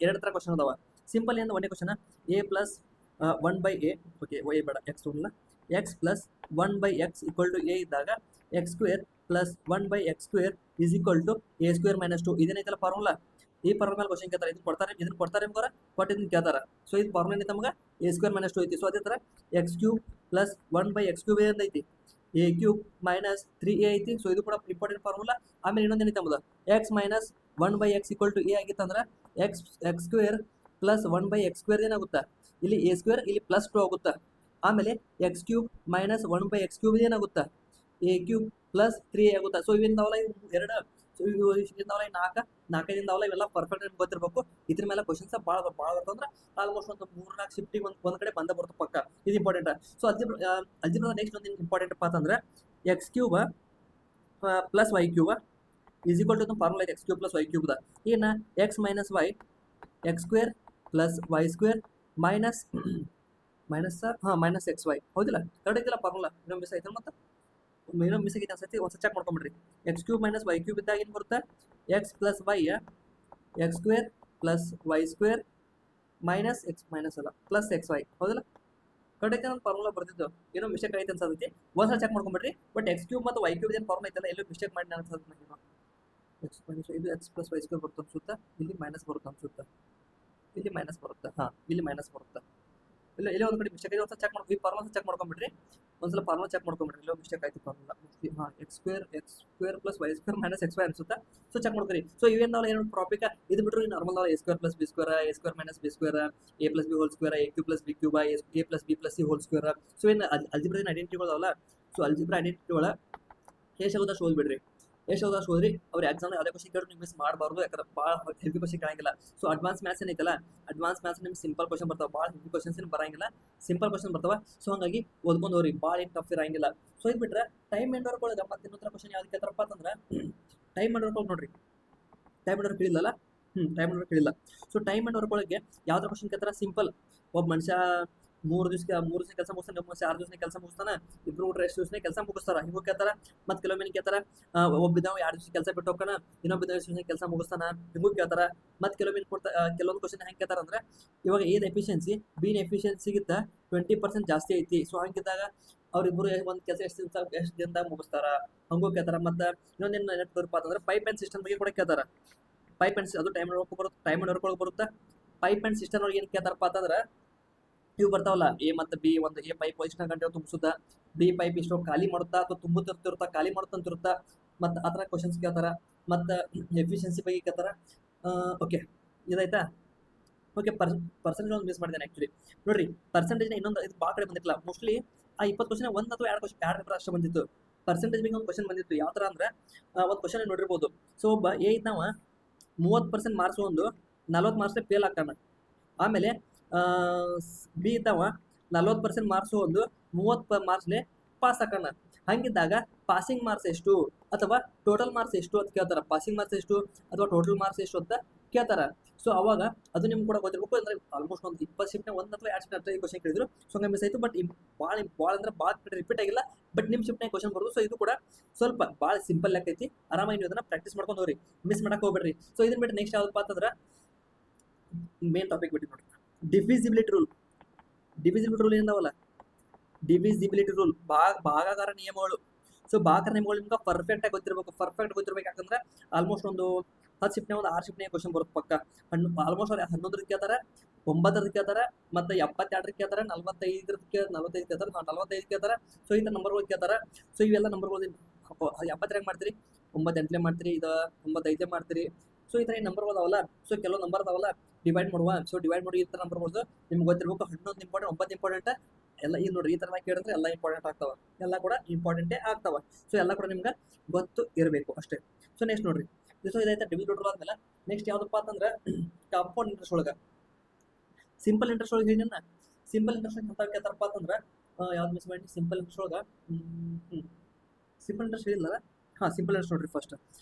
ಎರಡು ಥರ ಕ್ವಶನ್ ಅದಾವ. ಸಿಂಪಲ್ ಏನು ಒಂದೇ question, a plus 1/a, okay y ಬೇಡ, ಎಕ್ಸ್ ಇಲ್ಲ, X plus 1/x equal to a ಇದ್ದಾಗ X square plus 1/x² is equal to a² - 2. ಇದೇನೈತಲ್ಲ ಫಾರ್ಮುಲಾ, ಈ ಫಾರ್ಮುಲಾ ಕ್ವಶನ್ ಕೇಳ್ತಾರೆ. ಇದನ್ನ ಕೊಡ್ತಾರೆ ನಿಮ್ಗೆ, ಕೊಟ್ಟು ಇದನ್ನ ಕೇಳ್ತಾರೆ. ಸೊ ಇದು ಫಾರ್ಮುಲಾ ಏನೈತೆ ನಮ್ಗೆ a² - 2 ಐತಿ. ಸೊ ಅದೇ ಥರ x³ ಪ್ಲಸ್ 1/x³ ಅಂತ ಐತಿ, a³ ಮೈನಸ್ 3a ಐತಿ. ಸೊ ಇದು ಕೂಡ ಇಂಪಾರ್ಟೆಂಟ್ ಫಾರ್ಮುಲಾ. ಆಮೇಲೆ ಇನ್ನೊಂದು ಏನೈತೆ ನಮ್ದು, x minus 1/x equal to a ಆಗಿತ್ತಂದ್ರೆ x² ಪ್ಲಸ್ 1/x² ಏನಾಗುತ್ತೆ, ಇಲ್ಲಿ a², ಇಲ್ಲಿ ಪ್ಲಸ್ 2 ಆಗುತ್ತೆ. ಆಮೇಲೆ x³ ಮೈನಸ್ 1/x³ ಏನಾಗುತ್ತೆ, a³ ಪ್ಲಸ್ 3a ಆಗುತ್ತೆ. ಸೊ ಇವಿಂದಾವಲ್ಲ ಇವು ಎರಡು, ಸೊ ಇವಿಂದಾವಲ್ಲ 4 ಇವೆಲ್ಲ ಪರ್ಫೆಕ್ಟ್ ಆಗಿ ಗೊತ್ತಿರಬೇಕು. ಇದ್ರ ಮೇಲೆ ಕ್ವಶನ್ಸ್ ಭಾಳ ಬರ್ತಂದ್ರೆ ಆಲ್ಮೋಸ್ಟ್ ಒಂದು 3-4 ಶಿಫ್ಟಿಗೆ ಒಂದು ಕಡೆ ಬಂದ ಬರುತ್ತೆ ಪಕ್ಕ. ಇದು ಇಂಪಾರ್ಟೆಂಟ್. ಸೊ ಅಲ್ಜಿಬ್ರಾ ನೆಕ್ಸ್ಟ್ ಒಂದು ಇಂಪಾರ್ಟೆಂಟ್ ಅಂತಂದ್ರೆ x³ plus y³ is equal to formula ಐತೆ, x³ ಪ್ಲಸ್ y³ ಏನು, x minus y, x² plus y² minus xy. ಹೌದಿಲ್ಲ, ಕರೆಕ್ಟ್ ಐತಿಲ್ಲ ಫಾರ್ಮುಲಾ? ಇನ್ನೊಂದು ಮಿಸ್ ಐತೆ, ಮತ್ತೆ ಇನ್ನೊಂದು ಮಿಸ್ ಆಗೈತೆ ಅನ್ಸತಿ, ಒಂದು ಚೆಕ್ ಮಾಡ್ಕೊಂಬಿಡ್ರಿ. x³ ಮೈನಸ್ y³ ಇದ್ದಾಗ ಏನು ಬರುತ್ತೆ, x plus y, x² plus y² minus x minus ಅಲ್ಲ ಪ್ಲಸ್ xy. ಹೌದಿಲ್ಲ, ಕರೆಕ್ಟ್ ಐತೆ ನನ್ನ ಫಾರ್ಮುಲಾ ಬರ್ತಿದ್ದು. ಏನೋ ಮಿಸ್ಟೇಕ್ ಐತೆ ಅನ್ಸತಿ, ಒಂದ್ಸಲ ಚೆಕ್ ಮಾಡ್ಕೊಂಬಿಡ್ರಿ. ಬಟ್ x³ ಮತ್ತು y³ ಏನು ಫಾರ್ಮುಲಾ ಐತಲ್ಲ, ಎಲ್ಲೂ ಮಿಸ್ಟೇಕ್ ಮಾಡಿ ಅನ್ಸತ್ತೆ ನನಗೆ. ಎಕ್ಸ್ ಮೈನಸ್ ಇದು x ಪ್ಲಸ್ y² ಬರುತ್ತೆ ಅನ್ಸುತ್ತಾ, ಇಲ್ಲಿ ಮೈನಸ್ ಬರುತ್ತೆ ಅನ್ಸುತ್ತಾ, ಇಲ್ಲಿ ಮೈನಸ್ ಬರುತ್ತೆ, ಹಾಂ ಇಲ್ಲಿ ಮೈನಸ್ ಬರುತ್ತೆ. ಇಲ್ಲ ಒಂದು ಕಡೆ ಮಿಸ್ಟೇಕ್ ಐತೆ, ಒಂದ್ಸಲ ಚೆಕ್ ಮಾಡ್ಕೊ, ಈ ಫಾರ್ಮುಲಾ ಚೆಕ್ ಮಾಡ್ಕೊಂಬಿಡ್ರಿ. ಒಂದ್ಸಲ ಫಾರ್ಮುಲಾ ಚೆಕ್ ಮಾಡ್ಕೊಂಬಿಡ್ರಿ, ಇಲ್ಲೋ ಮಿಸ್ಟೇಕ್ ಆಯ್ತು ಫಾರ್ಮುಲಾ ಮೋಸ್ಟ್ಲಿ. ಹಾಂ x² plus y² minus xy ಅನ್ಸುತ್ತಾ. ಸೊ ಚೆಕ್ ಮಾಡ್ಕೊರಿ. ಸೊ ಇವೇನಾವಲ್ಲ ಏನು ಟಾಪಿಕ್, ಇದು ಬಿಟ್ಟರು normal a² plus b² a² minus b² a plus b whole square a³ plus b³ a plus b plus c whole square. So ಏನು ಅಲ್ಜಿಬ್ರಾ ಐಡೆಂಟಿಟಿಗಳಲ್ಲ. ಸೊ ಅಲ್ಜಿಬ್ರಾ ಐಡೆಂಟಿಟಿಗಳ ಎಷ್ಟಾಗುತ್ತಾ ಓದ್ಬಿಡ್ರಿ, ಎಷ್ಟಾಗುತ್ತಾ ಓದ್ರಿ. ಅವ್ರ ಎಕ್ಸಾಮ್ ಅದೇ ಕ್ವಶನ್ ಕೇಳಿ ನೀವು ಮಿಸ್ ಮಾಡಬಾರ್ದು, ಯಾಕಂದ್ರೆ ಭಾಳ ಹೆವಿ ಕ್ವಶನ್ ಕೇಳಂಗಿಲ್ಲ. ಸೊ ಅಡ್ವಾನ್ಸ್ ಮ್ಯಾಥ್ಸ್ ಏನೈತಲ್ಲ, ಅಡ್ವಾನ್ಸ್ ಮ್ಯಾಥ್ಸ್ ನಿಮ್ಗೆ ಸಿಂಪಲ್ ಕ್ವಶನ್ ಬರ್ತಾವೆ, ಭಾಳ ಹೆವಿ ಕ್ವಶನ್ಸ್ ಏನು ಬರಂಗಿಲ್ಲ, ಸಿಂಪಲ್ ಕ್ವಶನ್ ಬರ್ತಾವೆ. ಸೊ ಹಾಗಾಗಿ ಓದ್ಕೊಂಡು ಹೋಗ್ರಿ, ಭಾಳ ಏನು ಟಫ್ ಇರಂಗಿಲ್ಲ. ಸೊ ಇದು ಬಿಟ್ಟರೆ ಟೈಮ್ ಆ್ಯಂಡ್ ವರ್ಕ್ ಒಳಗೆ ಮತ್ತೆ ಇನ್ನೊಂದು ಕ್ವಶನ್ ಯಾವ್ದು ಕೇಳ್ತಾರಪ್ಪ ಅಂತಂದ್ರೆ, ಟೈಮ್ ಆ್ಯಂಡ್ ವರ್ಕ್ ಒಳಗೆ ನೋಡ್ರಿ, ಟೈಮ್ ಆ್ಯಂಡ್ ವರ್ಕ್ ಹೇಳಿಲ್ಲ, ಟೈಮ್ ಆ್ಯಂಡ್ ವರ್ಕ್ ಹೇಳಿಲ್ಲ. ಸೊ ಟೈಮ್ ಆ್ಯಂಡ್ ವರ್ಕ್ ಒಳಗೆ ಯಾವ್ದು ಕ್ವಶನ್ ಕೇಳ್ತಾರ, ಸಿಂಪಲ್. ಒಬ್ಬ ಮನುಷ್ಯ 3 ದಿವಸ ಕೆಲಸ ಮುಗಿಸ್ತಾನೆ, ಒಬ್ಬ ಮನುಷ್ಯ 6 ದಿವಸ ಕೆಲಸ ಮುಗಿಸ್ತಾನೆ, ಇಬ್ರು ಊಟ ಎಷ್ಟು ದಿವಸ ಕೆಲಸ ಮುಗಿಸ್ತಾರ, ಹಿಂಗೂ ಕೇಳ್ತಾರ. ಮತ್ತು ಕೆಲವೊಮ್ಮೆ ಕೇಳ್ತಾರ, ಒಬ್ಬಿದ್ದಾವ 2 ದಿವಸ ಕೆಲಸ ಬಿಟ್ಟು ಹೋಗ್ತಾನ, ಇನ್ನೊಬ್ಬಿದ್ದಾವ ದಿವಸ ಕೆಲಸ ಮುಗಿಸ್ತಾನ, ಹಿಂಗೂ ಕೇಳ್ತಾರ. ಮತ್ತು ಕೆಲವೊಮ್ಮೆ ಕೆಲವೊಂದು ಕ್ವಶನ್ ಹೆಂಗೆ ಕೇಳ್ತಾರ ಅಂದ್ರೆ, ಇವಾಗ ಏನ್ ಎಫಿಷಿಯನ್ಸಿ ಬಿನ ಎಫಿಷಿಯನ್ಸಿಗಿಂತ 20% ಜಾಸ್ತಿ ಐತಿ. ಸೊ ಹಂಗಿದ್ದಾಗ ಅವ್ರಿಬ್ಬರು ಒಂದು ಕೆಲಸ ಎಷ್ಟು ದಿನದಾಗ ಮುಗಿಸ್ತಾರ, ಹಂಗೂ ಕೇಳ್ತಾರ. ಮತ್ತು ಇನ್ನೊಂದೇನು ನೆನಪು ಅಂತಂದ್ರೆ ಪೈಪ್ ಆ್ಯಂಡ್ ಸಿಸ್ಟಮ್ ಬಗ್ಗೆ ಕೂಡ ಕೇಳ್ತಾರ. ಪೈಪ್ ಆ್ಯಂಡ್ ಅದು ಟೈಮ್ ಆ್ಯಂಡ್ ವರ್ಕ್ ಒಳಗೆ ಬರುತ್ತೆ. ಪೈಪ್ ಆ್ಯಂಡ್ ಸಿಸ್ಟಮ್ ಒಳಗೆ ಏನು ಕೇಳ್ತಾರಪ್ಪ ಅಂತಂದ್ರೆ, ಇವು ಬರ್ತಾವಲ್ಲ, ಎ ಮತ್ತು ಬಿ, ಒಂದು ಎ ಪೈಪ್ ಇಷ್ಟು ಗಂಟೆ ತುಂಬಿಸುತ್ತಾ, ಬಿ ಪೈಪ್ ಇಷ್ಟು ಖಾಲಿ ಮಾಡುತ್ತಾ ಅಥವಾ ತುಂಬುತ್ತಿರ್ತಾ ಖಾಲಿ ಮಾಡುತ್ತಂತಿರುತ್ತಾ, ಮತ್ತು ಆ ಥರ ಕ್ವಶನ್ಸ್ ಕೇಳ್ತಾರ. ಮತ್ತು ಎಫಿಷಿಯನ್ಸಿ ಬಗ್ಗೆ ಕೇಳ್ತಾರ. ಓಕೆ ಇದಾಯ್ತಾ. ಓಕೆ ಪರ್ಸೆಂಟೇಜ್ ಒಂದು ಮಿಸ್ ಮಾಡಿದ್ದೇನೆ ಆ್ಯಕ್ಚುಲಿ. ನೋಡಿರಿ ಪರ್ಸೆಂಟೇಜ್ನ ಇನ್ನೊಂದು ಇದು ಭಾಳ ಕಡೆ ಬಂದಿಲ್ಲ. ಮೋಸ್ಟ್ಲಿ ಆ 20 ಕ್ವಶನ್ 1 ಅಥವಾ 2 ಪೇಪರ್ ಅಷ್ಟೇ ಬಂದಿತ್ತು. ಪರ್ಸೆಂಟೇಜ್ ಬಗ್ಗೆ ಒಂದು ಕ್ವಶನ್ ಬಂದಿತ್ತು. ಯಾವ ಥರ ಅಂದರೆ, ಒಂದು ಕ್ವಶನ್ ನೋಡಿರ್ಬೋದು. ಸೊ ಒಬ್ಬ ಎ ಇದ್ದಾವ 30% ಮಾರ್ಕ್ಸ್ ಒಂದು 40 ಮಾರ್ಕ್ಸೇ ಫೇಲ್ ಆಗ್ತಾನೆ. ಆಮೇಲೆ ಬಿ ಇದ್ದಾವ 40% ಮಾರ್ಕ್ಸು ಒಂದು 30 ಮಾರ್ಕ್ಸ್ಲೆ ಪಾಸ್ ಹಾಕೋಣ. ಹಂಗಿದ್ದಾಗ ಪಾಸಿಂಗ್ ಮಾರ್ಕ್ಸ್ ಎಷ್ಟು ಅಥವಾ ಟೋಟಲ್ ಮಾರ್ಕ್ಸ್ ಎಷ್ಟು ಅಂತ ಕೇಳ್ತಾರೆ. ಪಾಸಿಂಗ್ ಮಾರ್ಕ್ಸ್ ಎಷ್ಟು ಅಥವಾ ಟೋಟಲ್ ಮಾರ್ಕ್ಸ್ ಎಷ್ಟು ಅಂತ ಕೇಳ್ತಾರ. ಸೊ ಅವಾಗ ಅದು ನಿಮ್ಗೆ ಕೂಡ ಗೊತ್ತಿರಬೇಕು. ಅಂದ್ರೆ ಆಲ್ಮೋಸ್ಟ್ ಒಂದು 20 ಶಿಫ್ಟ್ನ ಒಂದು ಅಥವಾ 2 ಶಿಫ್ಟ್ ಈ ಕ್ವಶನ್ ಕೇಳಿದ್ರು. ಸೊ ಹಂಗೆ ಮಿಸ್ ಆಯಿತು. ಬಟ್ ಭಾಳ ಅಂದ್ರೆ ಭಾಳ ರಿಪೀಟ್ ಆಗಿಲ್ಲ. ಬಟ್ ನಿಮ್ಮ ಶಿಫ್ಟ್ನಾಗ ಕ್ವಶನ್ ಬರೋದು. ಸೊ ಇದು ಕೂಡ ಸ್ವಲ್ಪ ಭಾಳ ಸಿಂಪಲ್ ಲೆಕ್ಕ ಐತಿ. ಆರಾಮಾಗಿ ನೀವು ಅದನ್ನ ಪ್ರಾಕ್ಟೀಸ್ ಮಾಡ್ಕೊಂಡು ಹೋಗ್ರಿ, ಮಿಸ್ ಮಾಡಕ್ಕೆ ಹೋಗ್ಬೇಡ್ರಿ. ಸೊ ಇದನ್ನ ಬಿಟ್ಟು ನೆಕ್ಸ್ಟ್ ಯಾವ್ದಪ್ಪ ಅಂತಂದ್ರೆ ಮೇನ್ ಟಾಪಿಕ್ ಬಿಟ್ಟು ನೋಡಿ, ಡಿವಿಸಿಬಿಲಿಟಿ ರೂಲ್. ಡಿವಿಸಿಬಿಲಿಟಿ ರೂಲ್ ಏನವಲ್ಲ, ಡಿವಿಸಿಬಿಲಿಟಿ ರೂಲ್ ಭಾಗಾಕಾರ ನಿಯಮಗಳು. ಸೊ ಭಾಗಾಕಾರ ನಿಯಮಗಳು ನಿಮ್ಗೆ ಪರ್ಫೆಕ್ಟ್ ಆಗಿ ಗೊತ್ತಿರ್ಬೇಕು. ಯಾಕಂದ್ರೆ ಆಲ್ಮೋಸ್ಟ್ ಒಂದು 10 ಶಿಫ್ಟ್ನೇ ಒಂದು 6 ಶಿಫ್ಟ್ನೇ ಕ್ವಶನ್ ಬರುತ್ತೆ ಪಕ್ಕ. ಆಲ್ಮೋಸ್ಟ್ ಅವ್ರು 11 ಕೇಳ್ತಾರೆ, 9 ಕೇಳ್ತಾರೆ, ಮತ್ತೆ 72 ಕೇಳ್ತಾರೆ, 45 ಕೇಳ್ತಾರೆ, 45 ಕೇಳ್ತಾರೆ. ಸೊ ಈ ಥರ ನಂಬರ್ಗಳು ಕೇಳ್ತಾರೆ. ಸೊ ಇವೆಲ್ಲ ನಂಬರ್ಗಳು 70 ಮಾಡ್ತೀರಿ, 98 ಮಾಡ್ತೀರಿ, ಇದು 95 ಮಾಡ್ತೀರಿ. ಸೊ ಈ ಥರ ನಂಬರ್ಗಳು ಅದಾವಲ್ಲ, ಸೊ ಕೆಲವು ನಂಬರ್ ಅದಾವಲ್ಲ ಡಿವೈಡ್ ಮಾಡುವ. ಸೊ ಡಿವೈಡ್ ಮಾಡಿ ಈ ಥರ ನಂಬರ್ಗಳು ನಿಮ್ಗೆ ಗೊತ್ತಿರ್ಬೇಕು. 11 ಇಂಪಾರ್ಟೆಂಟ್, 9 ಇಂಪಾರ್ಟೆಂಟ್ ಎಲ್ಲ. ಈಗ ನೋಡ್ರಿ, ಈ ಥರ ಕೇಳಿದ್ರೆ ಎಲ್ಲ ಇಂಪಾರ್ಟೆಂಟ್ ಆಗ್ತಾವ, ಎಲ್ಲ ಕೂಡ ಇಂಪಾರ್ಟೆಂಟೇ ಆಗ್ತಾವ. ಸೊ ಎಲ್ಲ ಕೂಡ ನಿಮ್ಗೆ ಗೊತ್ತು ಇರಬೇಕು ಅಷ್ಟೇ. ಸೊ ನೆಕ್ಸ್ಟ್ ನೋಡ್ರಿ, ಸೊ ಇದೈತೆ ಡಿವಿಸಿಬಿಲಿಟಿ ರೂಲ್ ಆದ್ಮೇಲೆ ನೆಕ್ಸ್ಟ್ ಯಾವ್ದಪ್ಪ ಅಂತಂದ್ರೆ ಕಾಂಪೌಂಡ್ ಇಂಟ್ರೆಸ್ಟ್ ಒಳಗೆ. ಸಿಂಪಲ್ ಇಂಟ್ರೆಸ್ಟ್ ಒಳಗೆ ಏನೇನ ಸಿಂಪಲ್ ಇಂಟ್ರೆಸ್ಟ್ ಅಂತ ಕೇಳ್ತಾರಪ್ಪ ಅಂತಂದ್ರೆ ಯಾವ್ದು ಮಿಸ್ ಮಾಡಿ. ಸಿಂಪಲ್ ಇಂಟ್ರೆಸ್ಟ್ ಒಳಗೆ ಸಿಂಪಲ್ ಇಂಟ್ರೆಸ್ಟ್ ಹೇಳಿಲ್ಲ. ಸಿಂಪಲ್ ಇಂಟ್ರೆಸ್ಟ್ ನೋಡ್ರಿ. ಫಸ್ಟ್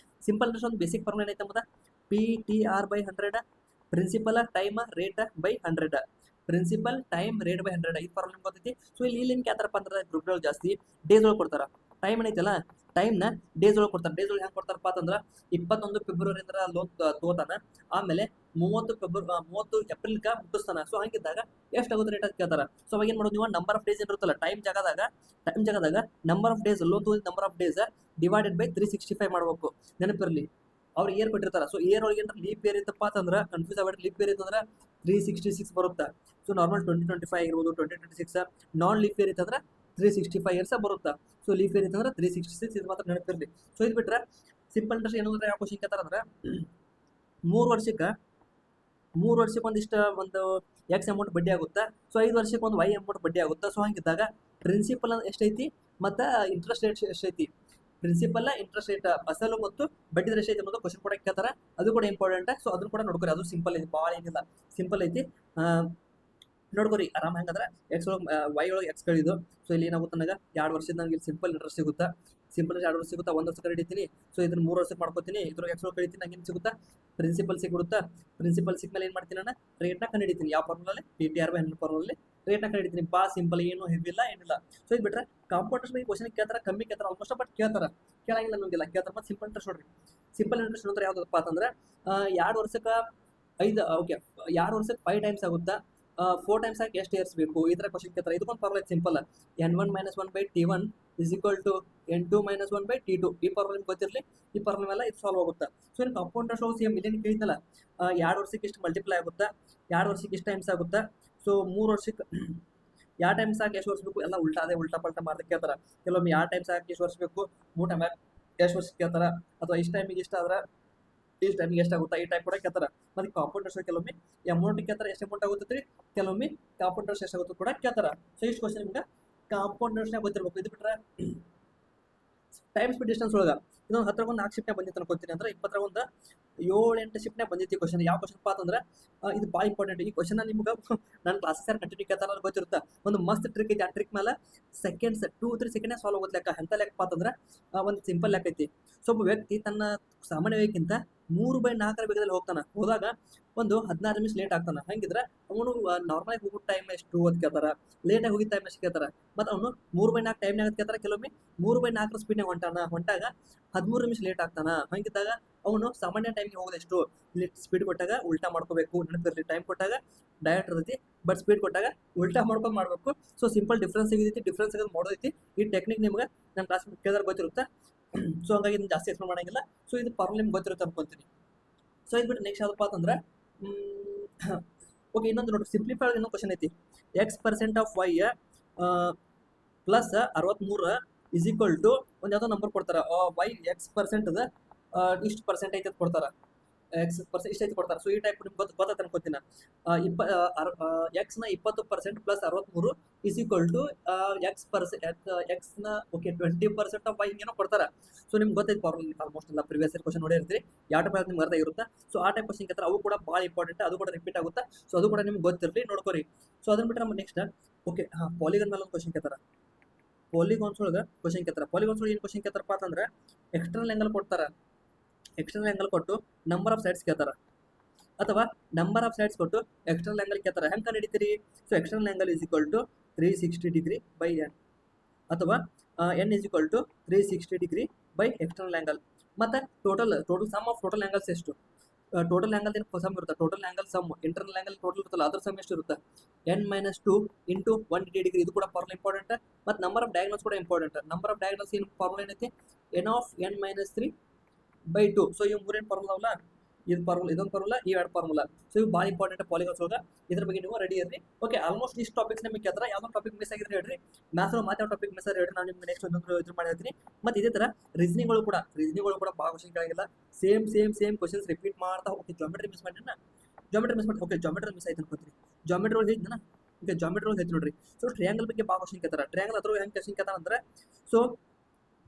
ಸಿಂಪಲ್ ಇಂಟ್ರೆಸ್ಟ್ ಒಂದು ಬೇಸಿಕ್ ಫಾರ್ಮುಲಾ ಏನೈತೆ ಮತ್ತೆ PTR/100 principal time rate by 100. Principal time rate by 100 ಈ ಫಾರ್ಮುಲಾ ಗೊತ್ತೈತಿ. ಸೊ ಇಲ್ಲಿ ಕೇಳ್ತಾರಪ್ಪ ಅಂದ್ರೆ ಗ್ರೂಪ್ಗಳು ಜಾಸ್ತಿ ಡೇಸ್ ಒಳಗೆ ಕೊಡ್ತಾರ. ಟೈಮ್ ಏನೈತಲ್ಲ, ಟೈಮ್ನ ಡೇಸ್ ಒಳಗೆ ಕೊಡ್ತಾರೆ. ಡೇಸ್ ಒಳಗೆ ಹೆಂಗೆ ಕೊಡ್ತಾರಪ್ಪ ಅಂತಂದ್ರೆ 21 ಫೆಬ್ರವರಿಯಿಂದ ಲೋನ್ ತಗೋತಾನ, ಆಮೇಲೆ 30 ಏಪ್ರಿಲ್ಗೆ ಮುಟ್ಟಿಸ್ತಾನ. ಸೊ ಹಂಗಿದ್ದಾಗ ಎಷ್ಟಾಗುತ್ತೆ ರೇಟ್ ಅಂತ ಕೇಳ್ತಾರ. ಸೊ ಅವಾಗ ಏನು ಮಾಡೋದು ನೀವು, ನಂಬರ್ ಆಫ್ ಡೇಸ್ ಇರುತ್ತಲ್ಲ ಟೈಮ್ ಜಾಗದಾಗ ನಂಬರ್ ಆಫ್ ಡೇಸ್ ಲೋನ್ ತಗೊಂಡು number of days divided by 365 ಮಾಡ್ಬೇಕು. ನೆನಪಿರಲಿ, ಅವ್ರು ಇಯರ್ ಕೊಟ್ಟಿರ್ತಾರ. ಸೊ ಇಯರ್ ಒಳಗೆ ಏನಾರ ಲೀಪ್ ಇಯರ್ ಇತ್ತಪ್ಪ ಅಂತಂದ್ರೆ ಕನ್ಫ್ಯೂಸ್ ಆಗ್ಬಿಟ್ಟು ಲೀಪ್ ಇಯರ್ ಇತ್ತಂದ್ರೆ 366 ಬರುತ್ತೆ. ಸೊ ನಾರ್ಮಲ್ 2025 ಆಗಿರ್ಬೋದು, 2026. ನಾನ್ ಲೀಪ್ ಇಯರ್ ಇತ್ತಂದ್ರೆ 365 ಇಯರ್ಸ್ ಬರುತ್ತೆ. ಸೊ ಲೀಪ್ ಇಯರ್ ಇತ್ತಂದ್ರೆ 366. ಇದು ಮಾತ್ರ ನೆನಪಿರಲಿ. ಸೊ ಇದು ಬಿಟ್ರೆ ಸಿಂಪಲ್ ಇಂಟ್ರೆಸ್ಟ್ ಏನಂದ್ರೆ ಯಾವ ಕ್ವಶನ್ ಕೇಳ್ತಾರ ಅಂದ್ರೆ 3 ವರ್ಷಕ್ಕೆ ಒಂದು ಎಕ್ಸ್ ಅಮೌಂಟ್ ಬಡ್ಡಿ ಆಗುತ್ತೆ. ಸೊ 5 ವರ್ಷಕ್ಕೆ ಒಂದು ವೈ ಅಮೌಂಟ್ ಬಡ್ಡಿ ಆಗುತ್ತೆ. ಸೊ ಹಂಗಿದ್ದಾಗ ಪ್ರಿನ್ಸಿಪಲ್ ಎಷ್ಟೈತಿ ಮತ್ತು ಇಂಟ್ರೆಸ್ಟ್ ರೇಟ್ ಎಷ್ಟೈತಿ, ಪ್ರಿನ್ಸಿಪಲ್ ಇಂಟ್ರೆಸ್ಟ್ ರೇಟ್ ಅಸಲು ಮತ್ತು ಬಡ್ಡಿ ದರ ಎಷ್ಟೈತಿ ಅನ್ನೋದು ಕ್ವಶನ್ ಕೂಡ ಕೇಳ್ತಾರೆ. ಅದು ಕೂಡ ಇಂಪಾರ್ಟೆಂಟ್. ಸೊ ಅದನ್ನು ಕೂಡ ನೋಡ್ಕೊರಿ. ಅದು ಸಿಂಪಲ್ ಐತಿ, ಭಾಳ ಏನಿಲ್ಲ, ಸಿಂಪಲ್ ಐತಿ. ನೋಡ್ಕೊರಿ ಆರಾಮ. ಹೆಂಗಂದ್ರೆ ಎಕ್ಸ್ ಒಳಗೆ ವೈ ಒಳಗೆ ಎಕ್ಸ್ ಕಳಿದು. ಸೊ ಇಲ್ಲಿ ಏನಾಗುತ್ತೆ ನನಗೆ 2 ವರ್ಷದ ನನಗೆ ಇಲ್ಲಿ ಸಿಂಪಲ್ ಇಂಟ್ರೆಸ್ಟ್ ಸಿಗುತ್ತಾ. ಸಿಂಪಲ್ 2 ವರ್ಷ ಸಿಗುತ್ತಾ, 1 ವರ್ಷ ಕಡಿತೀನಿ. ಸೊ ಇದನ್ನ 3 ವರ್ಷಕ್ಕೆ ಮಾಡ್ಕೋತೀನಿ. ಇದ್ರೊಳಗೆ ಎಕ್ಸ್ ಒಳಗೆ ಕಳಿತೀನಿ, ನಂಗೆ ಏನು ಸಿಗುತ್ತಾ, ಪ್ರಿನ್ಸಿಪಲ್ ಸಿಗ್ಬಿಡುತ್ತಾ. ಪ್ರಿನ್ಸಿಪಲ್ ಸಿಕ್ಮೇಲೆ ಏನು ಮಾಡ್ತೀನಿ ನಾನು, ರೇಟ್ನ ಕಂಡುಹಿಡಿತೀನಿ. ಯಾವ ಫಾರ್ಮುಲಲ್ಲಿ, PTR/100 ಫಾರ್ಮುಲಲ್ಲಿ ರೇಟ್ನ ಕಂಡುಹಿಡಿತೀನಿ. ಭಾಳ ಸಿಂಪಲ್, ಏನು ಹೆವಿ ಇಲ್ಲ, ಏನಿಲ್ಲ. ಸೊ ಇದು ಬಿಟ್ರೆ ಕಾಂಪೌಂಡ್ ಬಗ್ಗೆ ಕ್ವಶನ್ ಕೇಳ್ತಾರೆ, ಕಮ್ಮಿ ಕೇಳ್ತಾರೆ ಆಲ್ಮೋಸ್ಟ್. ಬಟ್ ಕೇಳ್ತಾರ, ಕೇಳಂಗಿಲ್ಲ ಅನ್ನೋಂಗಿಲ್ಲ, ಕೇಳ್ತಾರೆ. ಮತ್ತು ಸಿಂಪಲ್ ಇಂಟ್ರೆಸ್ಟ್ ನೋಡ್ರಿ. ಸಿಂಪಲ್ ಇಂಟ್ರೆಸ್ಟ್ ಅಂದ್ರೆ ಯಾವುದಪ್ಪ ಅಂತಂದ್ರೆ 2 ವರ್ಷಕ್ಕೆ 5 ಟೈಮ್ಸ್ ಆಗುತ್ತಾ, 4 ಟೈಮ್ಸ್ ಆಗಿ ಎಷ್ಟು ಇಯರ್ಸ್ ಬೇಕು, ಈ ಥರ ಕ್ವಶನ್ ಕೇಳ್ತಾರೆ. ಇದಕ್ಕೊಂದು formula simple, N1 - 1/T1 = N2 - 1/T2. ಈ ಫಾರ್ಮುಲಾ ನಿಮ್ಗೆ ಗೊತ್ತಿರಲಿ. ಈ ಫಾರ್ಮುಲಾ ಎಲ್ಲ ಇದು ಸಾಲ್ವ್ ಆಗುತ್ತೆ. ಸೊ ಇನ್ನು ಕಾಂಪೌಂಡ್ ಇಂಟ್ರೆಸ್ಟ್ ಸೇಮ್ ಇಲ್ಲಿ ಕೇಳಿದ್ನಲ್ಲ, 2 ವರ್ಷಕ್ಕೆ ಇಷ್ಟು ಮಲ್ಟಿಪ್ಲೈ ಆಗುತ್ತಾ, 2 ವರ್ಷಕ್ಕೆ ಇಷ್ಟು ಟೈಮ್ಸ್ ಆಗುತ್ತಾ. ಸೊ 3 ವರ್ಷಕ್ಕೆ 2 ಟೈಮ್ಸ್ ಆಗಿ ಎಷ್ಟು ವರ್ಷ ಬೇಕು, ಎಲ್ಲ ಉಲ್ಟಾ ಪಲ್ಟಾ ಮಾಡ್ದೆ ಕೇಳ್ತಾರೆ. ಕೆಲವೊಮ್ಮೆ 2 ಟೈಮ್ಸ್ ಆಗಿ ಎಷ್ಟು ವರ್ಷ ಬೇಕು, 3 ಟೈಮ್ ಎಷ್ಟು ವರ್ಷ ಕೇಳ್ತಾರೆ. ಅಥವಾ ಇಷ್ಟು ಟೈಮಿಗೆ ಇಷ್ಟ ಆದ್ರೆ ಇಷ್ಟು ಟೈಮಿಗೆ ಎಷ್ಟಾಗುತ್ತಾ, ಈ ಟೈಪ್ ಕೂಡ ಕೇಳ್ತಾರೆ. ಮತ್ತು ಕಾಂಪೌಂಡ್ ಇಂಟ್ರೆಸ್ಟ್ ಕೆಲವೊಮ್ಮೆ ಅಮೌಂಟ್ ಕೇಳ್ತಾರೆ, ಎಷ್ಟು ಅಮೌಂಟ್ ಆಗುತ್ತೆ ರೀ, ಕೆಲವೊಮ್ಮೆ ಕಾಂಪೌಂಡ್ ಇಂಟ್ರೆಸ್ಟ್ ಎಷ್ಟಾಗುತ್ತೆ ಕೂಡ ಕೇಳ್ತಾರೆ. ಸೊ ಇಷ್ಟು ಕ್ವಶನ್ ನಿಮ್ಗೆ ಕಾಂಪೌಂಡ್ ಇಂಟ್ರೆಸ್ಟ್ನಾಗ ಗೊತ್ತಿರಬೇಕು. ಇದು ಬಿಟ್ಟರೆ ಟೈಮ್ ಸ್ಪೀಡ್ ಡಿಸ್ಟೆನ್ಸ್ ಒಳಗೆ ಇದೊಂದು 10 4 ಶಿಫ್ಟ್ನಾಗ ಬಂದಿತ್ತು ಅನ್ಕೊತೀನಿ. ಅಂದ್ರೆ 20 7-8 ಶಿಫ್ಟ್ನಾಗ ಬಂದಿತ್ತು ಈ ಕ್ವಶನ್. ಯಾವ ಕ್ವಶನ್ ಅಂತಂದ್ರೆ ಇದು ಭಾಳ ಇಂಪಾರ್ಟೆಂಟ್. ಈ ಕ್ವಶನ್ ನಿಮ್ಗೆ ನನ್ನ ಕ್ಲಾಸಸ್ ಯಾರು ಕಂಟಿನ್ಯೂ ಕೇಳ್ತಾರ ಅನ್ನೋದು ಗೊತ್ತಿರುತ್ತೆ. ಒಂದು ಮಸ್ತ್ ಟ್ರಿಕ್ ಐತಿ. ಆ ಟ್ರಿಕ್ ಮೇಲೆ ಸೆಕೆಂಡ್ಸ್ 2-3 ಸೆಕೆಂಡ್ ಸಾಲ್ವ್ ಆಗುತ್ತೆ ಲೆಕ್ಕ. ಎಂಥ ಲೆಕ್ಕಪ್ಪ ಅಂತಂದ್ರೆ ಒಂದು ಸಿಂಪಲ್ ಲೆಕ್ಕ ಐತಿ. ಸೊ ಒಬ್ಬ ವ್ಯಕ್ತಿ ತನ್ನ ಸಾಮಾನ್ಯ ವೇಗಕ್ಕಿಂತ 3/4 ವೇಗದಲ್ಲಿ ಹೋದಾಗ ಒಂದು 16 ನಿಮಿಷ ಲೇಟ್ ಆಗ್ತಾನೆ. ಹಂಗಿದ್ರೆ ಅವನು ನಾರ್ಮಲಾಗಿ ಹೋಗೋ ಟೈಮ್ ಎಷ್ಟು ಅಂತ ಕೇಳ್ತಾರೆ, ಲೇಟಾಗಿ ಹೋಗಿದ್ದ ಟೈಮ್ ಎಷ್ಟು ಕೇಳ್ತಾರೆ. ಮತ್ತು ಅವನು 3/4 ಟೈಮ್ನಾಗ ಕೇಳ್ತಾರೆ. ಕೆಲವೊಮ್ಮೆ 3/4 ಸ್ಪೀಡ್ನಾಗ ಹೊಂಟಾಗ 13 ನಿಮಿಷ ಲೇಟ್ ಆಗ್ತಾನೆ. ಹಂಗಿದ್ದಾಗ ಅವನು ಸಾಮಾನ್ಯ ಟೈಮ್ಗೆ ಹೋಗೋದೆಷ್ಟು, ಇಲ್ಲಿ ಸ್ಪೀಡ್ ಕೊಟ್ಟಾಗ ಉಲ್ಟಾ ಮಾಡ್ಕೋಬೇಕು. ನೆನಪಿರಲಿ, ಟೈಮ್ ಕೊಟ್ಟಾಗ ಡೈರೆಕ್ಟ್ ಇರ್ತೈತಿ, ಬಟ್ ಸ್ಪೀಡ್ ಕೊಟ್ಟಾಗ ಉಲ್ಟಾ ಮಾಡಬೇಕು. ಸೊ ಸಿಂಪಲ್ ಡಿಫ್ರೆನ್ಸ್ ಸಿಗೈತಿ, ಡಿಫ್ರೆನ್ಸ್ ಆಗೋದು ಮಾಡೋದೈತಿ. ಈ ಟೆಕ್ನಿಕ್ ನಿಮ್ಗೆ ನನ್ನ ಕ್ಲಾಸ್ ಕೇಳಿದ್ರೆ ಗೊತ್ತಿರುತ್ತೆ. ಸೊ ಹಂಗಾಗಿ ಇದನ್ನು ಜಾಸ್ತಿ ಎಕ್ಸ್ಪ್ಲೇನ್ ಮಾಡೋಂಗಿಲ್ಲ. ಸೊ ಇದು ಫಾರ್ಮುಲಾ ನಿಮ್ಗೆ ಗೊತ್ತಿರುತ್ತೆ ಅನ್ಕೊಂತೀನಿ. ಸೊ ಇದು ಬಿಟ್ಟು ನೆಕ್ಸ್ಟ್ ಯಾವುದಪ್ಪ ಅಂತಂದ್ರೆ ಓಕೆ, ಇನ್ನೊಂದು ನೋಡಿ, ಸಿಂಪ್ಲಿಫೈ ಇನ್ನೊಂದು ಕ್ವಶನ್ ಐತಿ. X% ಆಫ್ Y ಪ್ಲಸ್ 63 = ಒಂದು ಯಾವುದೋ ನಂಬರ್ ಕೊಡ್ತಾರೆ. Y X% ಇಷ್ಟು ಪರ್ಸೆಂಟ್ ಐತೆ ಕೊಡ್ತಾರೆ, X% ಇಷ್ಟು ಐತೆ ಕೊಡ್ತಾರೆ. ಸೊ ಈ ಟೈಪ್ ನಿಮ್ಗೆ ಗೊತ್ತೈತೆ ಅನ್ಕೋತೀನಿ. X ನ 20% ಪ್ಲಸ್ 63 = X ನ 20% ಆಫ್ Y ಹಿಂಗೇನೋ ಕೊಡ್ತಾರೆ. ಸೊ ನಿಮ್ಗೆ ಗೊತ್ತೈತೆ ಫಾರ್ಮುಲಾ ಆಲ್ಮೋಸ್ಟ್ ಎಲ್ಲ ಪ್ರಿವಿಯಸ್ ಇಯರ್ ಕ್ವಶನ್ ನೋಡಿರ್ತೀರಿ. ಯಾವ ಟೈಪ್ ನಿಮ್ಗೆ ಅರ್ಥ ಇರುತ್ತೆ. ಸೊ ಆ ಟೈಪ್ ಕ್ವಶನ್ ಕೇಳ್ತಾರೆ. ಅವು ಕೂಡ ಭಾಳ ಇಂಪಾರ್ಟೆಂಟ್, ಅದು ಕೂಡ ರಿಪೀಟ್ ಆಗುತ್ತೆ. ಸೊ ಅದು ಕೂಡ ನಿಮ್ಗೆ ಗೊತ್ತಿರಲಿ, ನೋಡ್ಕೊರಿ. ಸೊ ಅದನ್ನ ಬಿಟ್ಟರೆ ನಮ್ಮ ನೆಕ್ಸ್ಟ್ ಪಾಲಿಗನ್ ಮೇಲೆ ಒಂದು ಕ್ವಶನ್ ಕೇಳ್ತಾರೆ. ಪಾಲಿಗಾನ್ಸ್ ಒಳಗೆ ಕ್ವಶನ್ ಕೇಳ್ತಾರೆ. ಪಾಲಿಗಾನ್ಸ್ ಒಳಗೆ ಏನು ಕ್ವಶನ್ ಕೇಳ್ತಾರಪ್ಪ ಅಂತಂದ್ರೆ ಎಕ್ಸ್ಟರ್ನಲ್ ಆ್ಯಂಗಲ್ ಕೊಡ್ತಾರೆ. ಎಕ್ಸ್ಟರ್ನಲ್ ಆ್ಯಂಗಲ್ ಕೊಟ್ಟು ನಂಬರ್ ಆಫ್ ಸೈಡ್ಸ್ ಕೇಳ್ತಾರೆ. ಅಥವಾ ನಂಬರ್ ಆಫ್ ಸೈಡ್ಸ್ ಕೊಟ್ಟು ಎಕ್ಸ್ಟರ್ನಲ್ ಆಂಗಲ್ ಕೇಳ್ತಾರೆ. ಹೆಂಗೆ ಕಂಡುಹಿಡಿತೀರಿ? So external angle is equal to 360 degree by N, ಅಥವಾ N is equal to 360 degree by external angle. ಮತ್ತು total sum of total angles ಎಷ್ಟು? ಟೋಟಲ್ ಆಂಗಲ್ ಏನು ಸಮ್ ಇರುತ್ತೆ? Total angle sum, internal angle total ಇರುತ್ತಲ್ಲ ಅದ್ರ ಸಮ್ ಎಷ್ಟು ಇರುತ್ತೆ? n-2 into 180 degree. ಇದು ಕೂಡ ಫಾರ್ಮುಲಾ ಇಂಪಾರ್ಟೆಂಟ್. ಮತ್ತು ನಂಬರ್ ಆಫ್ ಡಯಾಗ್ನಲ್ಸ್ ಕೂಡ ಇಂಪಾರ್ಟೆಂಟ್. ನಂಬರ್ ಆಫ್ ಡಯಾಗ್ನಲ್ಸ್ ಏನು ಫಾರ್ಮುಲಾ ಏನೈತಿ? n of n-3/2. ಸೊ ಇವು ಮೂರೇನು ಫಾರ್ಮುಲಾ ಅವಲ್ಲ, ಇದು ಫಾರ್ಮುಲಾ, ಇದೊಂದು ಫಾರ್ಮುಲಾ, ಈ ಎರಡು ಫಾರ್ಮುಲಾ. ಸೊ ಇವು ಭಾಳ ಇಂಪಾರ್ಟೆಂಟ್ ಪಾಲಿಗಾನ್ಸ್ ಒಳಗೆ. ಇದ್ರ ಬಗ್ಗೆ ನೀವು ರೆಡಿ ಇರ್ರಿ. ಓಕೆ, ಆಲ್ಮೋಸ್ಟ್ ಇಷ್ಟು ಟಾಪಿಕ್ಸ್ ನಿಮಗೆ ಕೇಳ್ತಾರೆ. ಯಾವ್ದೋ ಟಾಪಿಕ್ ಮಿಸ್ ಆಗಿದ್ರೆ ಹೇಳ್ರಿ, ಮ್ಯಾಥ್ಸ್ ಮಾತಾಡೋ ಟಾಪಿಕ್ ಮಿಸ್ ಆದ್ರೆ ಹೇಳ್ರಿ, ನಾನು ನಿಮ್ಗೆ ನೆಕ್ಸ್ಟ್ ಒಂದೊಂದು ಇದು ಮಾಡಿ ಹೇಳ್ತೀನಿ. ಮತ್ತು ಇದೇ ಥರ ರೀಸನಿಂಗ್ಗಳು ಕೂಡ ಭಾಳ ಕ್ವಶನ್ ಕೇಳಾಗಿಲ್ಲ. ಸೇಮ್ ಕ್ವಶನ್ಸ್ ರಿಪೀಟ್ ಮಾಡ್ತಾ ಹೋಗಿ. ಜಾಮೆಟ್ರಿ ಮಿಸ್ ಮಾಡಿ. ಓಕೆ, ಜಾಮೆಟ್ರಿ ಮಿಸ್ ಆಯ್ತು ಅನ್ಕೋತೀರಿ. ಜಾಮೆಟ್ರಿ ಒಳಗೆ ಹೇಳಿದ್ನ, ಈಗ ಜಾಮೆಟ್ರಿ ಒಳಗೆ ಹೇಳ್ತೀನಿ ನೋಡ್ರಿ. ಸೊ ಟ್ರಯಾಂಗಲ್ ಬಗ್ಗೆ ಭಾಳ ಕ್ವಶನ್ ಕೇಳ್ತಾರೆ. ಟ್ರಯಾಂಗಲ್ ಅದ್ರ ಹೆಂಗೆ ಕ್ವಶನ್ ಕೇಳ್ತಾನೆ ಅಂದ್ರೆ, ಸೊ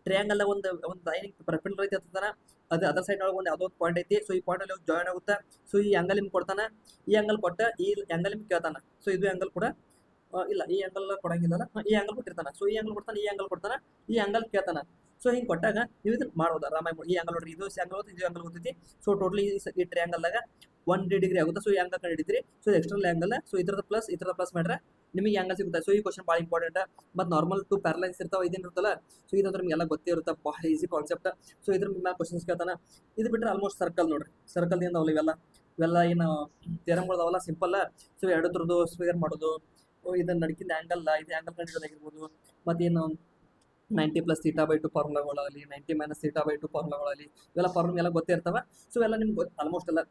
ಟ್ರಯಾಂಗಲ್ ಒಂದು ಲೈನಿಂಗ್ ಪರ್ಪೆಂಡಿಕ್ಯುಲರ್ ಐತಿ ಅಂತಾನೆ, ಅದು ಅದರ್ ಸೈಡ್ ಒಳಗೆ ಒಂದು ಯಾವುದೋ ಒಂದು ಪಾಯಿಂಟ್ ಐತಿ. ಸೊ ಈ ಪಾಯಿಂಟ್ ಅಲ್ಲಿ ಜಾಯಿನ್ ಆಗುತ್ತೆ. ಸೊ ಈ ಆಂಗಲ್ ನಿಮ್ಗೆ ಕೊಡ್ತಾನೆ, ಈ ಆಂಗಲ್ ಕೊಟ್ಟ ಈ ಆಂಗಲ್ ನಿಮ್ಗೆ ಕೇಳ್ತಾನೆ. ಸೊ ಇದು ಆಂಗಲ್ ಕೂಡ ಇಲ್ಲ, ಈ ಆಂಗಲ್ ಕೊಡಂಗಿಲ್ಲ, ಈ ಆಂಗಲ್ ಕೊಟ್ಟಿರ್ತಾನೆ. ಸೊ ಈ ಆಂಗಲ್ ಕೊಡ್ತಾನೆ, ಈ ಆಂಗಲ್ ಕೇಳ್ತಾನೆ. ಸೊ ಹಿಂಗೆ ಕೊಟ್ಟಾಗ ನೀವು ಇದನ್ನ ಮಾಡ್ಬೋದು ಆರಾಮಾಗಿ. ಈ ಆಂಗಲ್ ನೋಡ್ರಿ, ಇದು ಆಂಗಲ್ ಗೊತ್ತೈತಿ. ಸೊ ಟೋಟಲಿ ಈ ಟ್ರಯಾಂಗಲ್ದಾಗ 180 ಡಿಗ್ರಿ ಆಗುತ್ತೆ. ಸೊ ಈ ಆಂಗಲ್ ಕಂಡು ಹಿಡಿತೀರಿ. ಸೊ ಎಕ್ಸ್ಟರ್ನಲ್ ಆಂಗಲ್, ಸೊ ಇದ್ರದ ಪ್ಲಸ್ ಮಾಡ್ರೆ ನಿಮಗೆ ಆಂಗಲ್ ಸಿಗುತ್ತೆ. ಸೊ ಈ ಕ್ವಶನ್ ಭಾಳ ಇಂಪಾರ್ಟೆಂಟ್. ಮತ್ತು ನಾರ್ಮಲ್ 2 ಪ್ಯಾರಲೈನ್ಸ್ ಇರ್ತಾವೆ, ಇದೇನು ಇರುತ್ತಲ್ಲ, ಸೊ ಇದಂದ್ರೆ ನಿಮಗೆಲ್ಲ ಗೊತ್ತೇ ಇರುತ್ತೆ, ಭಾಳ ಈಸಿ ಕಾನ್ಸೆಪ್ಟ್. ಸೊ ಇದ್ರ ಮೇಲೆ ಕ್ವಶನ್ಸ್ ಕೇಳ್ತಾನೆ. ಇದು ಬಿಟ್ಟರೆ ಆಲ್ಮೋಸ್ಟ್ ಸರ್ಕಲ್ ನೋಡ್ರಿ, ಸರ್ಕಲ್ದಿಂದ ಅವಲ್ಲ ಇವೆಲ್ಲ ಏನು ಥಿಯರಮ್ಗಳದಾವಲ್ಲ, ಸಿಂಪಲ್. ಸೊ ಎರಡರದ್ದು ಸ್ಕ್ವೇರ್ ಮಾಡೋದು, ಇದನ್ನ ನಡಕಿಂದ ಆ್ಯಂಗಲ್, ಇದು ಆ್ಯಂಗಲ್ ಕಂಡಿಡೋದಾಗಿರ್ಬೋದು. ಮತ್ತೇನು 90+θ/2 ಫಾರ್ಮುಲಾಗಳಾಗಲಿ, 90-θ/2 ಫಾರ್ಮುಲಾಗಳಾಗಲಿ, ಇವೆಲ್ಲ ಫಾರ್ಮುಲಾ ಎಲ್ಲ ಗೊತ್ತೇ ಇರ್ತವೆ. ಸೊ ಇವೆಲ್ಲ ನಿಮ್ಗೆ ಆಲ್ಮೋಸ್ಟ್ ಎಲ್ಲ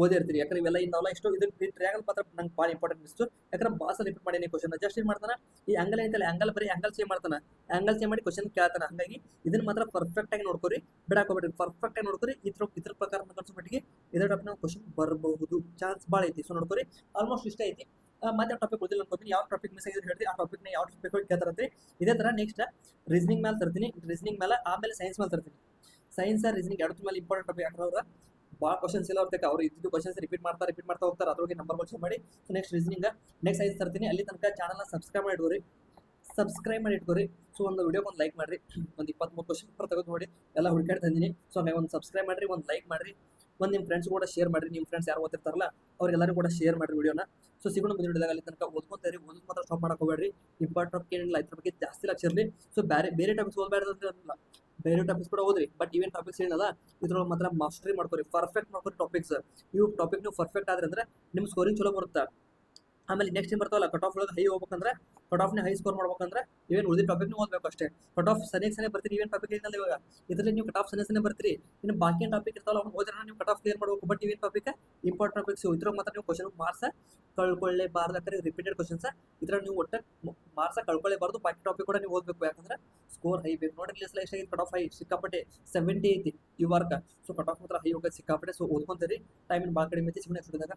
ಓದೇ ಇರ್ತೀರಿ. ಯಾಕಂದ್ರೆ ಇವೆಲ್ಲ ಇನ್ನೆಲ್ಲ ಇಷ್ಟು ಇದು ಈ ಟ್ರಯಾಂಗಲ್ ಮಾತ್ರ ನಂಗೆ ಭಾಳ ಇಂಪಾರ್ಟೆಂಟ್ ಅನಿಸ್ತು. ಯಾಕಂದ್ರೆ ಭಾಳ ಸಲ ರಿಪೀಟ್ ಮಾಡೀನಿ ಕ್ವಶನ್. ಜಸ್ಟ್ ಏನು ಮಾಡ್ತಾನೆ, ಈ ಆಂಗಲ್ ಐತಲ್ಲ, ಬರೀ ಆಂಗಲ್ ಚೇಂಜ್ ಮಾಡ್ತಾನೆ, ಆಂಗಲ್ ಚೇಂಜ್ ಮಾಡಿ ಕ್ವಶನ್ ಕೇಳ್ತಾನೆ. ಹಾಗಾಗಿ ಇದನ್ನ ಮಾತ್ರ ಪರ್ಫೆಕ್ಟಾಗಿ ನೋಡ್ಕೊರಿ, ಬಿಡಾಕೋಬೇಡ್ರಿ. ಪರ್ಫೆಕ್ಟಾಗಿ ನೋಡ್ಕೊರಿ. ಇದ್ರ ಪ್ರಕಾರ ಅನ್ಸೋ ಮಟ್ಟಿಗೆ ಇದ್ರ ಟಾಪಿಕ್ ನಾವು ಕ್ವಶನ್ ಬರಬಹುದು, ಚಾನ್ಸ್ ಭಾಳ ಐತಿ. ಸೊ ನೋಡ್ಕೊರಿ, ಆಲ್ಮೋಸ್ಟ್ ಇಷ್ಟ ಐತಿ. ಮತ್ತೆ ಟಾಪಿಕ್ ಓದಿಲ್ಲ ಅನ್ಕೋತೀನಿ. ಯಾವ ಟಾಪಿಕ್ ಮಿಸ್ ಆಗಿದ್ರೆ ಹೇಳ್ರಿ, ಆ ಟಾಪಿಕ್ನ ಯಾವ ಟಾಪಿಕ್ ಕೇಳ್ತಾರಂತೆ. ಇದೇ ಥರ ನೆಕ್ಸ್ಟ್ ರೀಸನಿಂಗ್ ಮೇಲೆ ತರ್ತೀನಿ, ರೀಸನಿಂಗ್ ಮೇಲೆ, ಆಮೇಲೆ ಸೈನ್ಸ್ ಮೇಲೆ ತರ್ತೀನಿ. ಸೈನ್ಸ್ ರೀಸನಿಂಗ್ ಎರಡು ಮೇಲೆ ಇಂಪಾರ್ಟೆಂಟ್ ಟಾಪಿಕ್. ಯಾಕಂದ್ರೆ ಅವ್ರು ಭಾಳ ಕ್ವಶನ್ಸ್ ಇಲ್ಲ ಅವ್ರಿಗೆ, ಅವ್ರು ಇದ್ದು ಕ್ವಶನ್ಸ್ ರಿಪೀಟ್ ಮಾಡ್ತಾ ಹೋಗ್ತಾರೆ. ಅದ್ರೊಳಗೆ ನಂಬರ್ ಕ್ವಶನ್ ಮಾಡಿ. So next reasoning, next science ತರ್ತೀನಿ. ಅಲ್ಲಿ ತನಕ ಚಾನಲ್ನ ಸಬ್ಸ್ಕ್ರೈಬ್ ಮಾಡಿ ಇಟ್ಕೋರಿ. ಸೊ ಒಂದು ವಿಡಿಯೋಗೆ ಒಂದು ಲೈಕ್ ಮಾಡಿರಿ. ಒಂದು 23 ಕ್ವಶನ್ ತೆಗೆದು ನೋಡಿ, ಎಲ್ಲ ಹುಡುಕಾಡಿ ತಂದಿನಿ. ಸೊ ಹಂಗೆ ಒಂದು ಸಬ್ಸ್ಕ್ರೈಬ್ ಮಾಡಿರಿ, ಒಂದು ಲೈಕ್ ಮಾಡಿರಿ, ಒಂದು ನಿಮ್ಮ ಫ್ರೆಂಡ್ಸ್ ಕೂಡ ಶೇರ್ ಮಾಡಿರಿ. ನಿಮ್ಮ ಫ್ರೆಂಡ್ಸ್ ಯಾರು ಓದ್ತಿರ್ತಾರಲ್ಲ ಅವ್ರಿಗೆಲ್ಲರೂ ಕೂಡ ಶೇರ್ ಮಾಡಿರಿ ವಿಡಿಯೋನ. ಸೊ ಸಿಗೋಣ ಮುಂದಿನ ವಿಡಿಯೋದಾಗ. ಅಲ್ಲಿ ತನಕ ಓದ್ಕೊಂತೀರಿ, ಓದೋದು ಮಾತ್ರ ಸ್ಟಾಪ್ ಮಾಡಕ್ಕೆ ಹೋಗಬೇಡ್ರಿ. ಇಂಪಾರ್ಟೆಂಟ್ ಟಾಪಿಕ್ ಏನಿಲ್ಲ, ಇದ್ರ ಬಗ್ಗೆ ಜಾಸ್ತಿ ಲಕ್ಷ ಇರಲಿ. ಸೊ ಬೇರೆ ಟಾಪಿಕ್ಸ್ ಓದಬಾರ್ದು ಅಂತಿಲ್ಲ, ಬೇರೆ ಟಾಪಿಕ್ಸ್ ಕೂಡ ಓದ್ರಿ. ಬಟ್ ಇವೇನು ಟಾಪಿಕ್ಸ್ ಏನಲ್ಲ, ಇದ್ರೊಳಗೆ ಮಾತ್ರ ಮಾಸ್ಟರಿ ಮಾಡ್ಕೊರಿ, ಪರ್ಫೆಕ್ಟ್ ಮಾಡ್ಕೊರಿ ಟಾಪಿಕ್ಸ್. ಇವು ಟಾಪಿಕ್ ನೀವು ಪರ್ಫೆಕ್ಟ್ ಆದ್ರೆ ಅಂದ್ರೆ ನಿಮ್ಮ ಸ್ಕೋರಿಂಗ್ ಚಲೋ ಬರುತ್ತೆ. ಆಮೇಲೆ ನೆಕ್ಸ್ಟ್ ಏನು ಬರ್ತಾವಲ್ಲ, ಕಟ್ ಆಫ್ ಒಳಗೆ ಹೈ ಹೋಗ್ಬೇಕಂದ್ರೆ, ಕಟ್ ಆಫ್ನ ಹೈ ಸ್ಕೋರ್ ಮಾಡ್ಬೇಕಂದ್ರೆ ಇವೇನು ಉಳಿದ ಟಾಪಿಕ್ನು ಓದಬೇಕು ಅಷ್ಟೇ. ಕಟ್ ಆಫ್ ಸನೇ ಬರ್ತೀರಿ. ಇವೇನು ಟಾಪಿಕ್ ಏನಲ್ಲ ಇವಾಗ, ಇದರಲ್ಲಿ ನೀವು ಕಟ್ ಆಫ್ ಸನೇ ಬರ್ತೀರಿ. ಇನ್ನು ಬಾಕಿ ಟಾಪಿಕ್ ಇರ್ತಾವಲ್ಲ ಅವ್ನು ಓದಿದ್ರೆ ನೀವು ಕಟ್ ಆಫ್ ಕ್ಲಿಯರ್ ಮಾಡಬೇಕು. ಬಟ್ ಇವೇನು ಟಾಪಿಕ್ ಇಂಪಾರ್ಟೆಂಟ್ ಟಾಪಿಕ್ಸ್, ಇದ್ರಾಗ ಮಾತ್ರ ನೀವು ಕ್ವಶನ್ ಮಾರ್ಕ್ಸ್ ಕಳ್ಕೊಳ್ಳೇಬಾರ್ದು. ಯಾಕಂದ್ರೆ ರಿಪೀಟೆಡ್ ಕ್ವಶನ್ಸ್ ಇದ್ರಾಗ ನೀವು ಒಟ್ಟು ಮಾರ್ಕ್ಸ್ ಕಳ್ಕೊಳ್ಳೇಬಾರ್ದು. ಬಾಕಿ ಟಾಪಿಕ್ ಕೂಡ ನೀವು ಓದಬೇಕು, ಯಾಕಂದ್ರೆ ಸ್ಕೋರ್ ಹೈ ಬೇಕು. ನೋಡ್ರಿ ಲಿಸ್ಟ್ ಎಷ್ಟಾಗಿದೆ, ಕಟ್ ಆಫ್ ಹೈ ಸಿಕ್ಕಾಪಟ್ಟೆ 70 ಐತಿ ಈ ವಾರಕ್ಕೆ. ಸೊ ಕಟ್ ಆಫ್ ಮಾತ್ರ ಹೈ ಹೋಗೋದು ಸಿಕ್ಕಾಪಟ್ಟೆ. ಸೊ ಓದ್ಕೊಂತೀರಿ, ಟೈಮಿನ ಭಾಳ ಕಡಿಮೆ ಐತಿ. ಸಿಗೋಣ